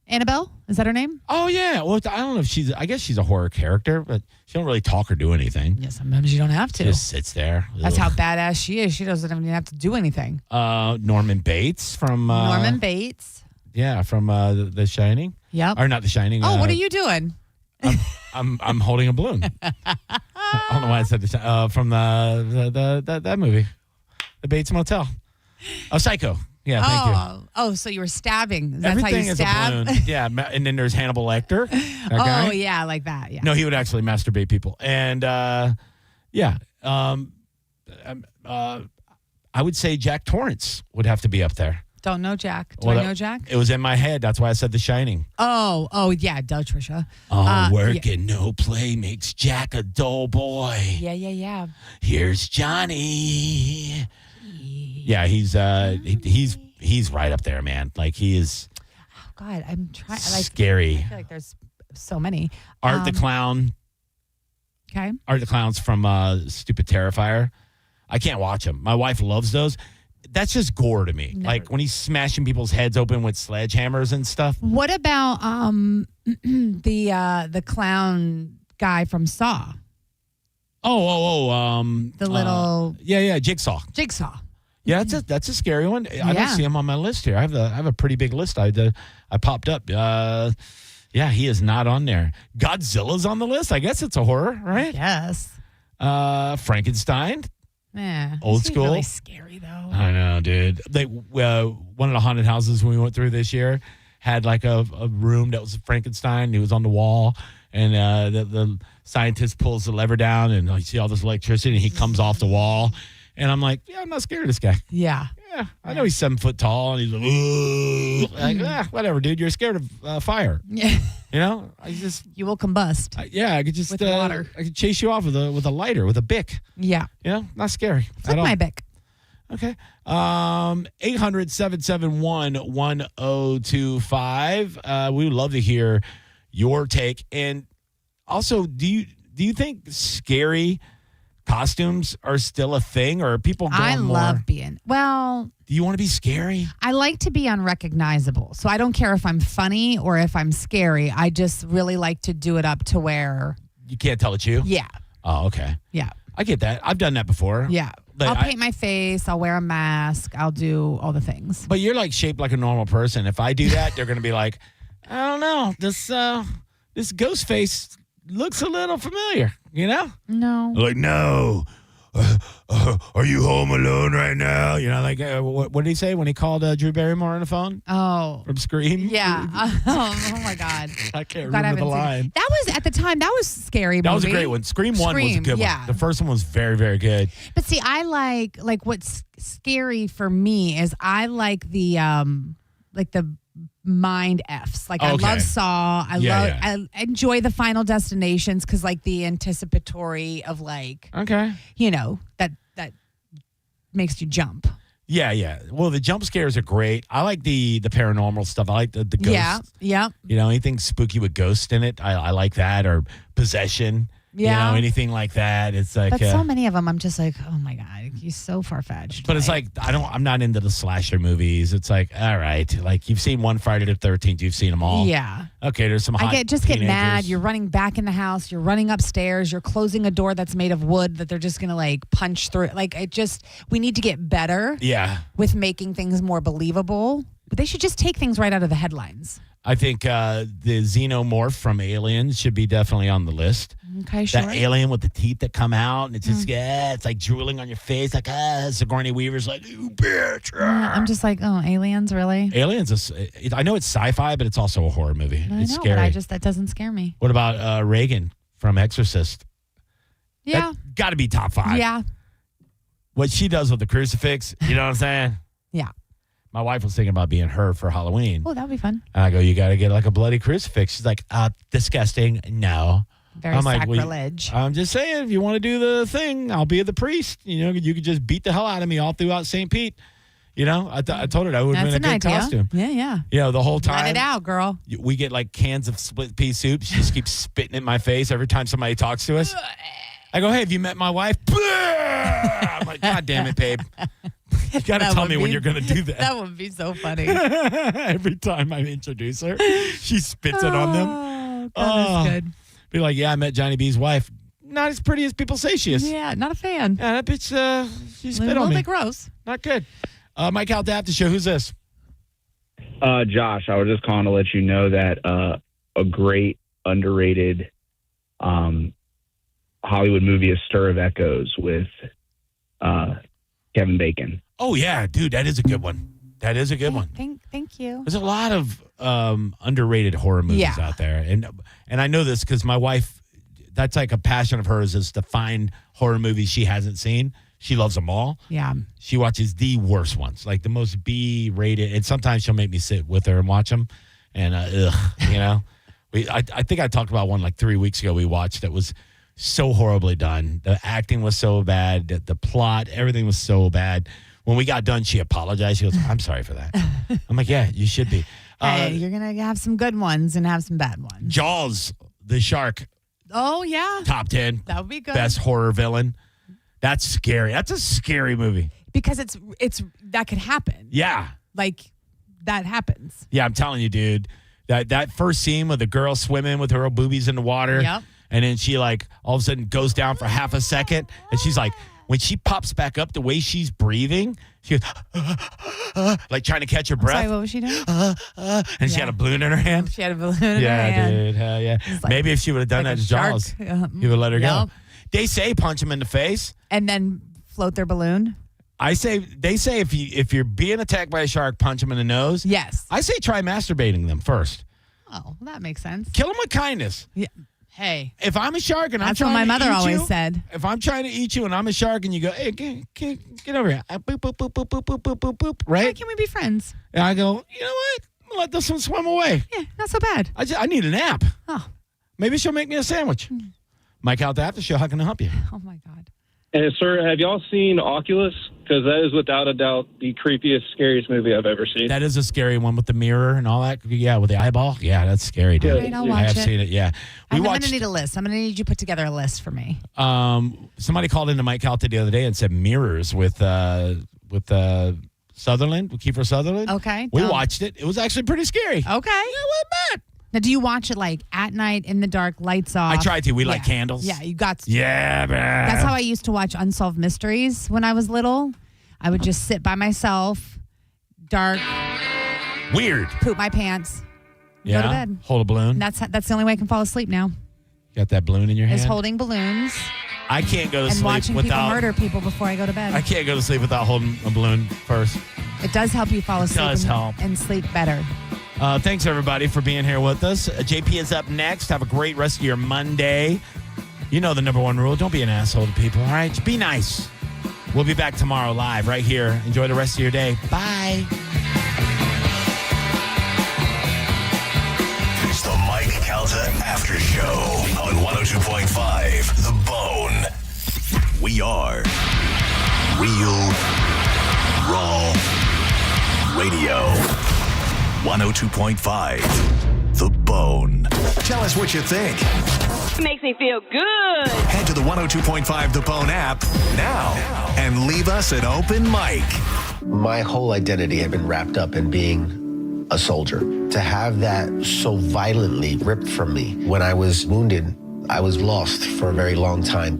Speaker 6: Annabelle? Is that her name?
Speaker 5: Oh, yeah. Well, I don't know if I guess she's a horror character, but she don't really talk or do anything.
Speaker 6: Yeah, sometimes you don't have to.
Speaker 5: She just sits there.
Speaker 6: That's how badass she is. She doesn't even have to do anything.
Speaker 5: Norman Bates from...
Speaker 6: Norman Bates.
Speaker 5: Yeah, from The Shining.
Speaker 6: Yep.
Speaker 5: Or not The Shining.
Speaker 6: Oh, what are you doing?
Speaker 5: I'm holding a balloon. I don't know why I said The Shining. From that movie. The Bates Motel. Oh, Psycho. Yeah, thank you.
Speaker 6: Oh, so you were stabbing. That's
Speaker 5: Everything
Speaker 6: how you
Speaker 5: is
Speaker 6: stab?
Speaker 5: a balloon. Yeah, and then there's Hannibal Lecter. That guy.
Speaker 6: Oh, yeah, like that. Yeah.
Speaker 5: No, he would actually masturbate people. And, I would say Jack Torrance would have to be up there.
Speaker 6: Don't know Jack. Do I know Jack?
Speaker 5: It was in my head. That's why I said The Shining.
Speaker 6: Oh, yeah, duh, Trisha.
Speaker 5: Work and no play makes Jack a dull boy.
Speaker 6: Yeah.
Speaker 5: Here's Johnny. Yeah, he's right up there, man. Like, he is.
Speaker 6: Oh God, I'm trying.
Speaker 5: Scary.
Speaker 6: I feel like there's so many.
Speaker 5: Art the Clown.
Speaker 6: Okay.
Speaker 5: Art the Clown's from Stupid Terrifier. I can't watch them. My wife loves those. That's just gore to me.
Speaker 6: Never.
Speaker 5: Like when he's smashing people's heads open with sledgehammers and stuff.
Speaker 6: What about the clown guy from Saw? The little
Speaker 5: Jigsaw. Yeah, that's a scary one. I don't see him on my list here. I have a pretty big list. I popped up. He is not on there. Godzilla's on the list. I guess it's a horror, right?
Speaker 6: Yes.
Speaker 5: Frankenstein.
Speaker 6: Yeah.
Speaker 5: Old school.
Speaker 6: Really scary though.
Speaker 5: I know, dude. One of the haunted houses we went through this year had like a room that was Frankenstein. He was on the wall, and the scientist pulls the lever down, and you see all this electricity, and he comes off the wall. And I'm like, I'm not scared of this guy.
Speaker 6: Yeah.
Speaker 5: Yeah, I know he's 7 foot tall, and he's like, whatever, dude. You're scared of fire.
Speaker 6: Yeah. You will combust.
Speaker 5: I could just
Speaker 6: with water.
Speaker 5: I could chase you off with a lighter, with a Bic.
Speaker 6: Yeah.
Speaker 5: Not scary.
Speaker 6: Flip my Bic.
Speaker 5: Okay. 800-771-1025. We would love to hear your take. And also, do you think scary costumes are still a thing, or are people going
Speaker 6: I
Speaker 5: more?
Speaker 6: love being. Well,
Speaker 5: do you want to be scary?
Speaker 6: I like to be unrecognizable. So I don't care if I'm funny or if I'm scary. I just really like to do it up to where
Speaker 5: you can't tell it's you?
Speaker 6: Yeah.
Speaker 5: Oh, okay.
Speaker 6: Yeah.
Speaker 5: I get that. I've done that before.
Speaker 6: Yeah.
Speaker 5: But
Speaker 6: I'll paint my face. I'll wear a mask. I'll do all the things.
Speaker 5: But you're like shaped like a normal person. If I do that, they're going to be like, I don't know. This ghost face looks a little familiar,
Speaker 6: No.
Speaker 5: Like, no. Are you home alone right now? What did he say when he called Drew Barrymore on the phone?
Speaker 6: Oh.
Speaker 5: From Scream?
Speaker 6: Yeah. Oh my God.
Speaker 5: I can't remember the line.
Speaker 6: That was, at the time, that was a scary movie.
Speaker 5: That was a great one. Scream 1 was a good one. The first one was very, very good.
Speaker 6: But see, I like what's scary for me is I like the mind F's. Like
Speaker 5: Okay.
Speaker 6: I love Saw.
Speaker 5: Yeah,
Speaker 6: I enjoy the Final Destinations because like the anticipatory of like
Speaker 5: Okay.
Speaker 6: that makes you jump.
Speaker 5: Yeah. Well, the jump scares are great. I like the paranormal stuff. I like the ghosts.
Speaker 6: Yeah.
Speaker 5: Anything spooky with ghosts in it. I like that, or possession.
Speaker 6: Yeah.
Speaker 5: Anything like that. It's like
Speaker 6: But so many of them, I'm just like, oh my God, he's so far fetched.
Speaker 5: But it's like I'm not into the slasher movies. It's like, all right, like you've seen one Friday the 13th, you've seen them all.
Speaker 6: Yeah.
Speaker 5: Okay, there's some hot
Speaker 6: get
Speaker 5: teenagers.
Speaker 6: mad. You're running back in the house. You're running upstairs. You're closing a door that's made of wood that they're just gonna like punch through. Like we need to get better.
Speaker 5: Yeah.
Speaker 6: With making things more believable. But they should just take things right out of the headlines.
Speaker 5: I think the xenomorph from Aliens should be definitely on the list.
Speaker 6: Okay, sure.
Speaker 5: That alien with the teeth that come out and it's just it's like drooling on your face, like Sigourney Weaver's like, you bitch.
Speaker 6: I'm just like, oh, Aliens, really?
Speaker 5: Aliens I know it's sci-fi, but it's also a horror movie.
Speaker 6: I
Speaker 5: It's
Speaker 6: know,
Speaker 5: scary.
Speaker 6: but that doesn't scare me.
Speaker 5: What about Reagan from Exorcist?
Speaker 6: Yeah.
Speaker 5: Got to be top 5.
Speaker 6: Yeah.
Speaker 5: What she does with the crucifix, you know what I'm saying?
Speaker 6: Yeah.
Speaker 5: My wife was thinking about being her for Halloween.
Speaker 6: Oh, that would be fun.
Speaker 5: And I go, you got to get like a bloody crucifix. She's like, disgusting. No.
Speaker 6: Very
Speaker 5: I'm like,
Speaker 6: sacrilege.
Speaker 5: I'm just saying, if you want to do the thing, I'll be the priest. You could just beat the hell out of me all throughout St. Pete. I told her that would have been a good costume.
Speaker 6: Yeah.
Speaker 5: The whole time.
Speaker 6: Let it out, girl.
Speaker 5: We get like cans of split pea soup. She just keeps spitting in my face every time somebody talks to us. I go, hey, have you met my wife? I'm like, God damn it, babe. You got to tell me when you're going to do that.
Speaker 6: That would be so funny.
Speaker 5: Every time I introduce her, she spits it on them.
Speaker 6: That is good.
Speaker 5: Be like, yeah, I met Johnny B's wife. Not as pretty as people say she is.
Speaker 6: Yeah, not a fan.
Speaker 5: Yeah, that bitch, she spit on me.
Speaker 6: A little bit gross.
Speaker 5: Not good. Mike Calta Aftershow, who's this?
Speaker 3: Josh, I was just calling to let you know that a great, underrated Hollywood movie is Stir of Echoes with Kevin Bacon.
Speaker 5: Oh, yeah, dude, that is a good one. That is a good one.
Speaker 6: Thank you.
Speaker 5: There's a lot of underrated horror movies out there. And I know this because my wife, that's like a passion of hers, is to find horror movies she hasn't seen. She loves them all.
Speaker 6: Yeah.
Speaker 5: She watches the worst ones, like the most B-rated. And sometimes she'll make me sit with her and watch them. And, I think I talked about one like 3 weeks ago we watched that was so horribly done. The acting was so bad. The plot, everything was so bad. When we got done, she apologized. She goes, I'm sorry for that. I'm like, yeah, you should be.
Speaker 6: Hey, you're going to have some good ones and have some bad ones.
Speaker 5: Jaws, the shark.
Speaker 6: Oh, yeah.
Speaker 5: Top 10.
Speaker 6: That would be good.
Speaker 5: Best horror villain. That's scary. That's a scary movie.
Speaker 6: Because it's that could happen.
Speaker 5: Yeah.
Speaker 6: Like, that happens.
Speaker 5: Yeah, I'm telling you, dude. That first scene with the girl swimming with her boobies in the water.
Speaker 6: Yep.
Speaker 5: And then she, like, all of a sudden goes down for half a second. And she's like, when she pops back up, the way she's breathing, she goes, like trying to catch her breath.
Speaker 6: Sorry, what was she doing?
Speaker 5: And she had a balloon in her hand.
Speaker 6: She had a balloon in her hand.
Speaker 5: Yeah, dude. Hell yeah.
Speaker 6: Like,
Speaker 5: maybe if she would have done
Speaker 6: like
Speaker 5: that to Jaws, he would let her go. They say punch him in the face.
Speaker 6: And then float their balloon.
Speaker 5: They say if you're being attacked by a shark, punch him in the nose.
Speaker 6: Yes.
Speaker 5: I say try masturbating them first.
Speaker 6: Oh, well, that makes sense.
Speaker 5: Kill them with kindness.
Speaker 6: Yeah. Hey.
Speaker 5: If I'm a shark and
Speaker 6: That's
Speaker 5: I'm
Speaker 6: what
Speaker 5: trying
Speaker 6: my
Speaker 5: to
Speaker 6: mother
Speaker 5: eat
Speaker 6: always
Speaker 5: you,
Speaker 6: said.
Speaker 5: If I'm trying to eat you and I'm a shark and you go, hey, get over here. Boop, boop, boop, boop, boop, boop, boop, boop, boop, right?
Speaker 6: Why can't we be friends?
Speaker 5: And I go, you know what? I'm going to let this one swim away.
Speaker 6: Yeah, not so bad.
Speaker 5: I need a nap.
Speaker 6: Oh.
Speaker 5: Maybe she'll make me a sandwich. Mike Calta Aftershow, how can I help you?
Speaker 6: Oh, my God.
Speaker 21: And sir, have y'all seen Oculus? Because that is without a doubt the creepiest, scariest movie I've ever seen.
Speaker 5: That is a scary one with the mirror and all that. Yeah, with the eyeball. Yeah, that's scary, dude.
Speaker 6: All right, I'll watch
Speaker 5: I have
Speaker 6: it.
Speaker 5: seen it. Yeah,
Speaker 6: I'm going to need a list. I'm going to need you to put together a list for me.
Speaker 5: Somebody called into Mike Calta the other day and said Mirrors with Sutherland, with Kiefer Sutherland.
Speaker 6: Okay.
Speaker 5: We watched it. It was actually pretty scary.
Speaker 6: Okay.
Speaker 5: Yeah, it wasn't bad.
Speaker 6: Now, do you watch it like at night in the dark, lights off?
Speaker 5: I tried to. We light candles.
Speaker 6: Yeah, you got to.
Speaker 5: Yeah, man.
Speaker 6: That's how I used to watch Unsolved Mysteries when I was little. I would just sit by myself, dark,
Speaker 5: weird,
Speaker 6: poop my pants,
Speaker 5: yeah.
Speaker 6: go to bed.
Speaker 5: Hold a balloon.
Speaker 6: And that's the only way I can fall asleep now.
Speaker 5: Got that balloon in your hand?
Speaker 6: Is holding balloons.
Speaker 5: I can't go to
Speaker 6: and
Speaker 5: sleep
Speaker 6: watching
Speaker 5: without
Speaker 6: people murder people before I go to bed.
Speaker 5: I can't go to sleep without holding a balloon first.
Speaker 6: It does help you fall asleep.
Speaker 5: Does help.
Speaker 6: And sleep better.
Speaker 5: Thanks, everybody, for being here with us. JP is up next. Have a great rest of your Monday. You know the number one rule. Don't be an asshole to people, all right? Just be nice. We'll be back tomorrow live right here. Enjoy the rest of your day. Bye.
Speaker 1: Calta Aftershow on 102.5 The Bone. We are Real Raw Radio. 102.5 The Bone. Tell us what you think.
Speaker 4: It makes me feel good.
Speaker 1: Head to the 102.5 The Bone app now and leave us an open mic.
Speaker 7: My whole identity had been wrapped up in being a soldier. To have that so violently ripped from me when I was wounded, I was lost for a very long time.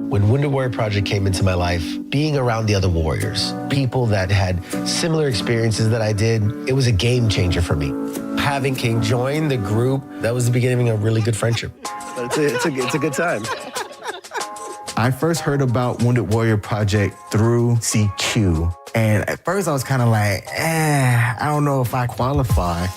Speaker 7: When Wounded Warrior Project came into my life, being around the other warriors, people that had similar experiences that I did, it was a game changer for me. Having King join the group, that was the beginning of a really good friendship. But it's a good time.
Speaker 8: I first heard about Wounded Warrior Project through CQ. And at first I was kind of like, I don't know if I qualify.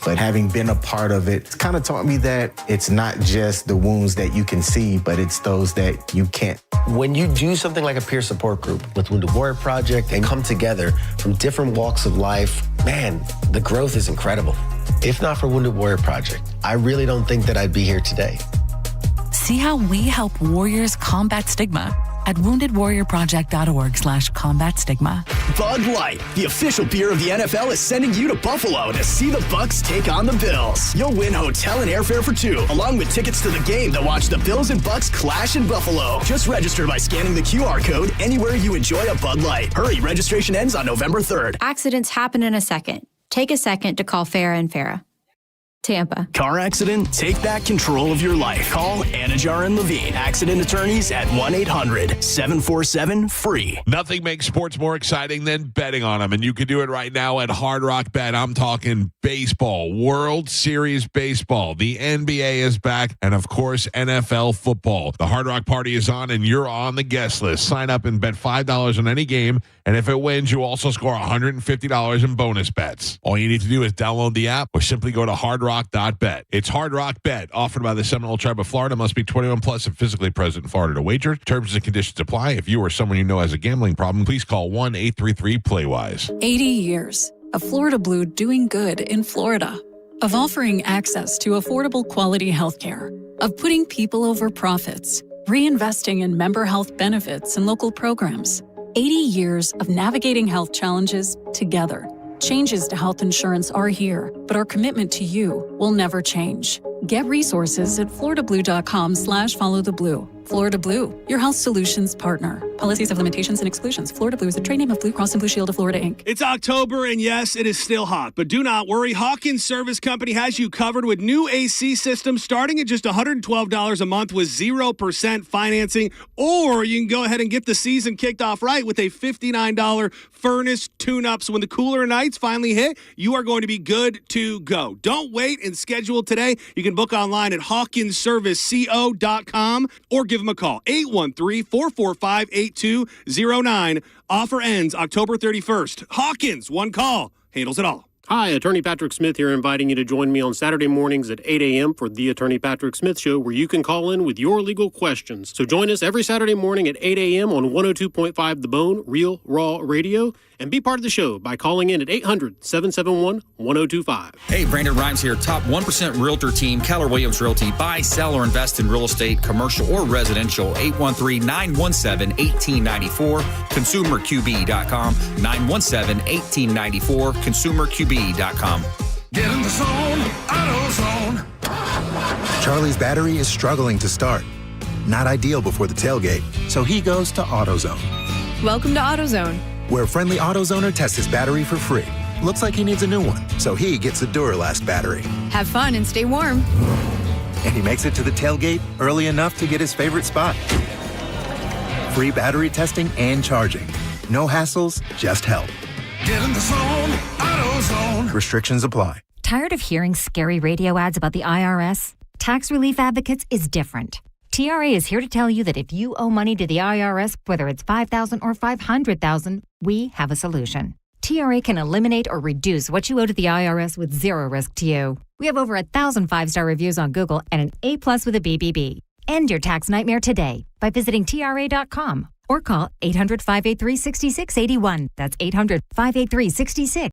Speaker 8: But having been a part of it, it's kind of taught me that it's not just the wounds that you can see, but it's those that you can't.
Speaker 7: When you do something like a peer support group with Wounded Warrior Project and come together from different walks of life, man, the growth is incredible. If not for Wounded Warrior Project, I really don't think that I'd be here today.
Speaker 11: See how we help warriors combat stigma at woundedwarriorproject.org/combat stigma.
Speaker 27: Bud Light, the official beer of the NFL, is sending you to Buffalo to see the Bucs take on the Bills. You'll win hotel and airfare for two, along with tickets to the game to watch the Bills and Bucs clash in Buffalo. Just register by scanning the QR code anywhere you enjoy a Bud Light. Hurry, registration ends on November 3rd.
Speaker 12: Accidents happen in a second. Take a second to call Farah and Farah. Tampa.
Speaker 27: Car accident? Take back control of your life. Call Anajar and Levine, accident attorneys at 1-800-747-FREE.
Speaker 19: Nothing makes sports more exciting than betting on them, and you can do it right now at Hard Rock Bet. I'm talking baseball, World Series baseball. The NBA is back, and of course, NFL football. The Hard Rock party is on, and you're on the guest list. Sign up and bet $5 on any game, and if it wins, you also score $150 in bonus bets. All you need to do is download the app or simply go to hardrock.bet. It's Hard Rock Bet, offered by the Seminole Tribe of Florida. Must be 21 plus and physically present in Florida to wager. Terms and conditions apply. If you or someone you know has a gambling problem, please call 1-833-PLAY-WISE.
Speaker 13: 80 years of Florida Blue doing good in Florida, of offering access to affordable quality health care, of putting people over profits, reinvesting in member health benefits and local programs. 80 years of navigating health challenges together. Changes to health insurance are here, but our commitment to you will never change. Get resources at floridablue.com/followtheblue. Florida Blue, your health solutions partner. Policies have limitations and exclusions. Florida Blue is a trade name of Blue Cross and Blue Shield of Florida, Inc.
Speaker 26: It's October, and yes, it is still hot. But do not worry. Hawkins Service Company has you covered with new AC systems starting at just $112 a month with 0% financing. Or you can go ahead and get the season kicked off right with a $59 furnace tune-up. So when the cooler nights finally hit, you are going to be good to go. Don't wait and schedule today. You can book online at hawkinsserviceco.com or give them a call, 813-445-8209. Offer ends October 31st. Hawkins, one call, handles it all.
Speaker 25: Hi, Attorney Patrick Smith here, inviting you to join me on Saturday mornings at 8 a.m. for the Attorney Patrick Smith Show, where you can call in with your legal questions. So join us every Saturday morning at 8 a.m. on 102.5 The Bone, Real Raw Radio, and be part of the show by calling in at 800-771-1025.
Speaker 28: Hey, Brandon Rhymes here, top 1% realtor team, Keller Williams Realty. Buy, sell, or invest in real estate, commercial or residential, 813-917-1894, consumerqb.com, 917-1894, consumerqb.com.
Speaker 9: Get in the zone, AutoZone.
Speaker 29: Charlie's battery is struggling to start. Not ideal before the tailgate, so he goes to AutoZone.
Speaker 30: Welcome to AutoZone,
Speaker 29: where a friendly AutoZoner tests his battery for free. Looks like he needs a new one, so he gets a Duralast battery.
Speaker 30: Have fun and stay warm.
Speaker 29: And he makes it to the tailgate early enough to get his favorite spot. Free battery testing and charging. No hassles, just help.
Speaker 9: Get in the zone, AutoZone.
Speaker 29: Restrictions apply.
Speaker 31: Tired of hearing scary radio ads about the IRS? Tax Relief Advocates is different. TRA is here to tell you that if you owe money to the IRS, whether it's $5,000 or $500,000, we have a solution. TRA can eliminate or reduce what you owe to the IRS with zero risk to you. We have over 1,000 5-star reviews on Google and an A+ with a BBB. End your tax nightmare today by visiting TRA.com or call 800-583-6681. That's 800-583-6681.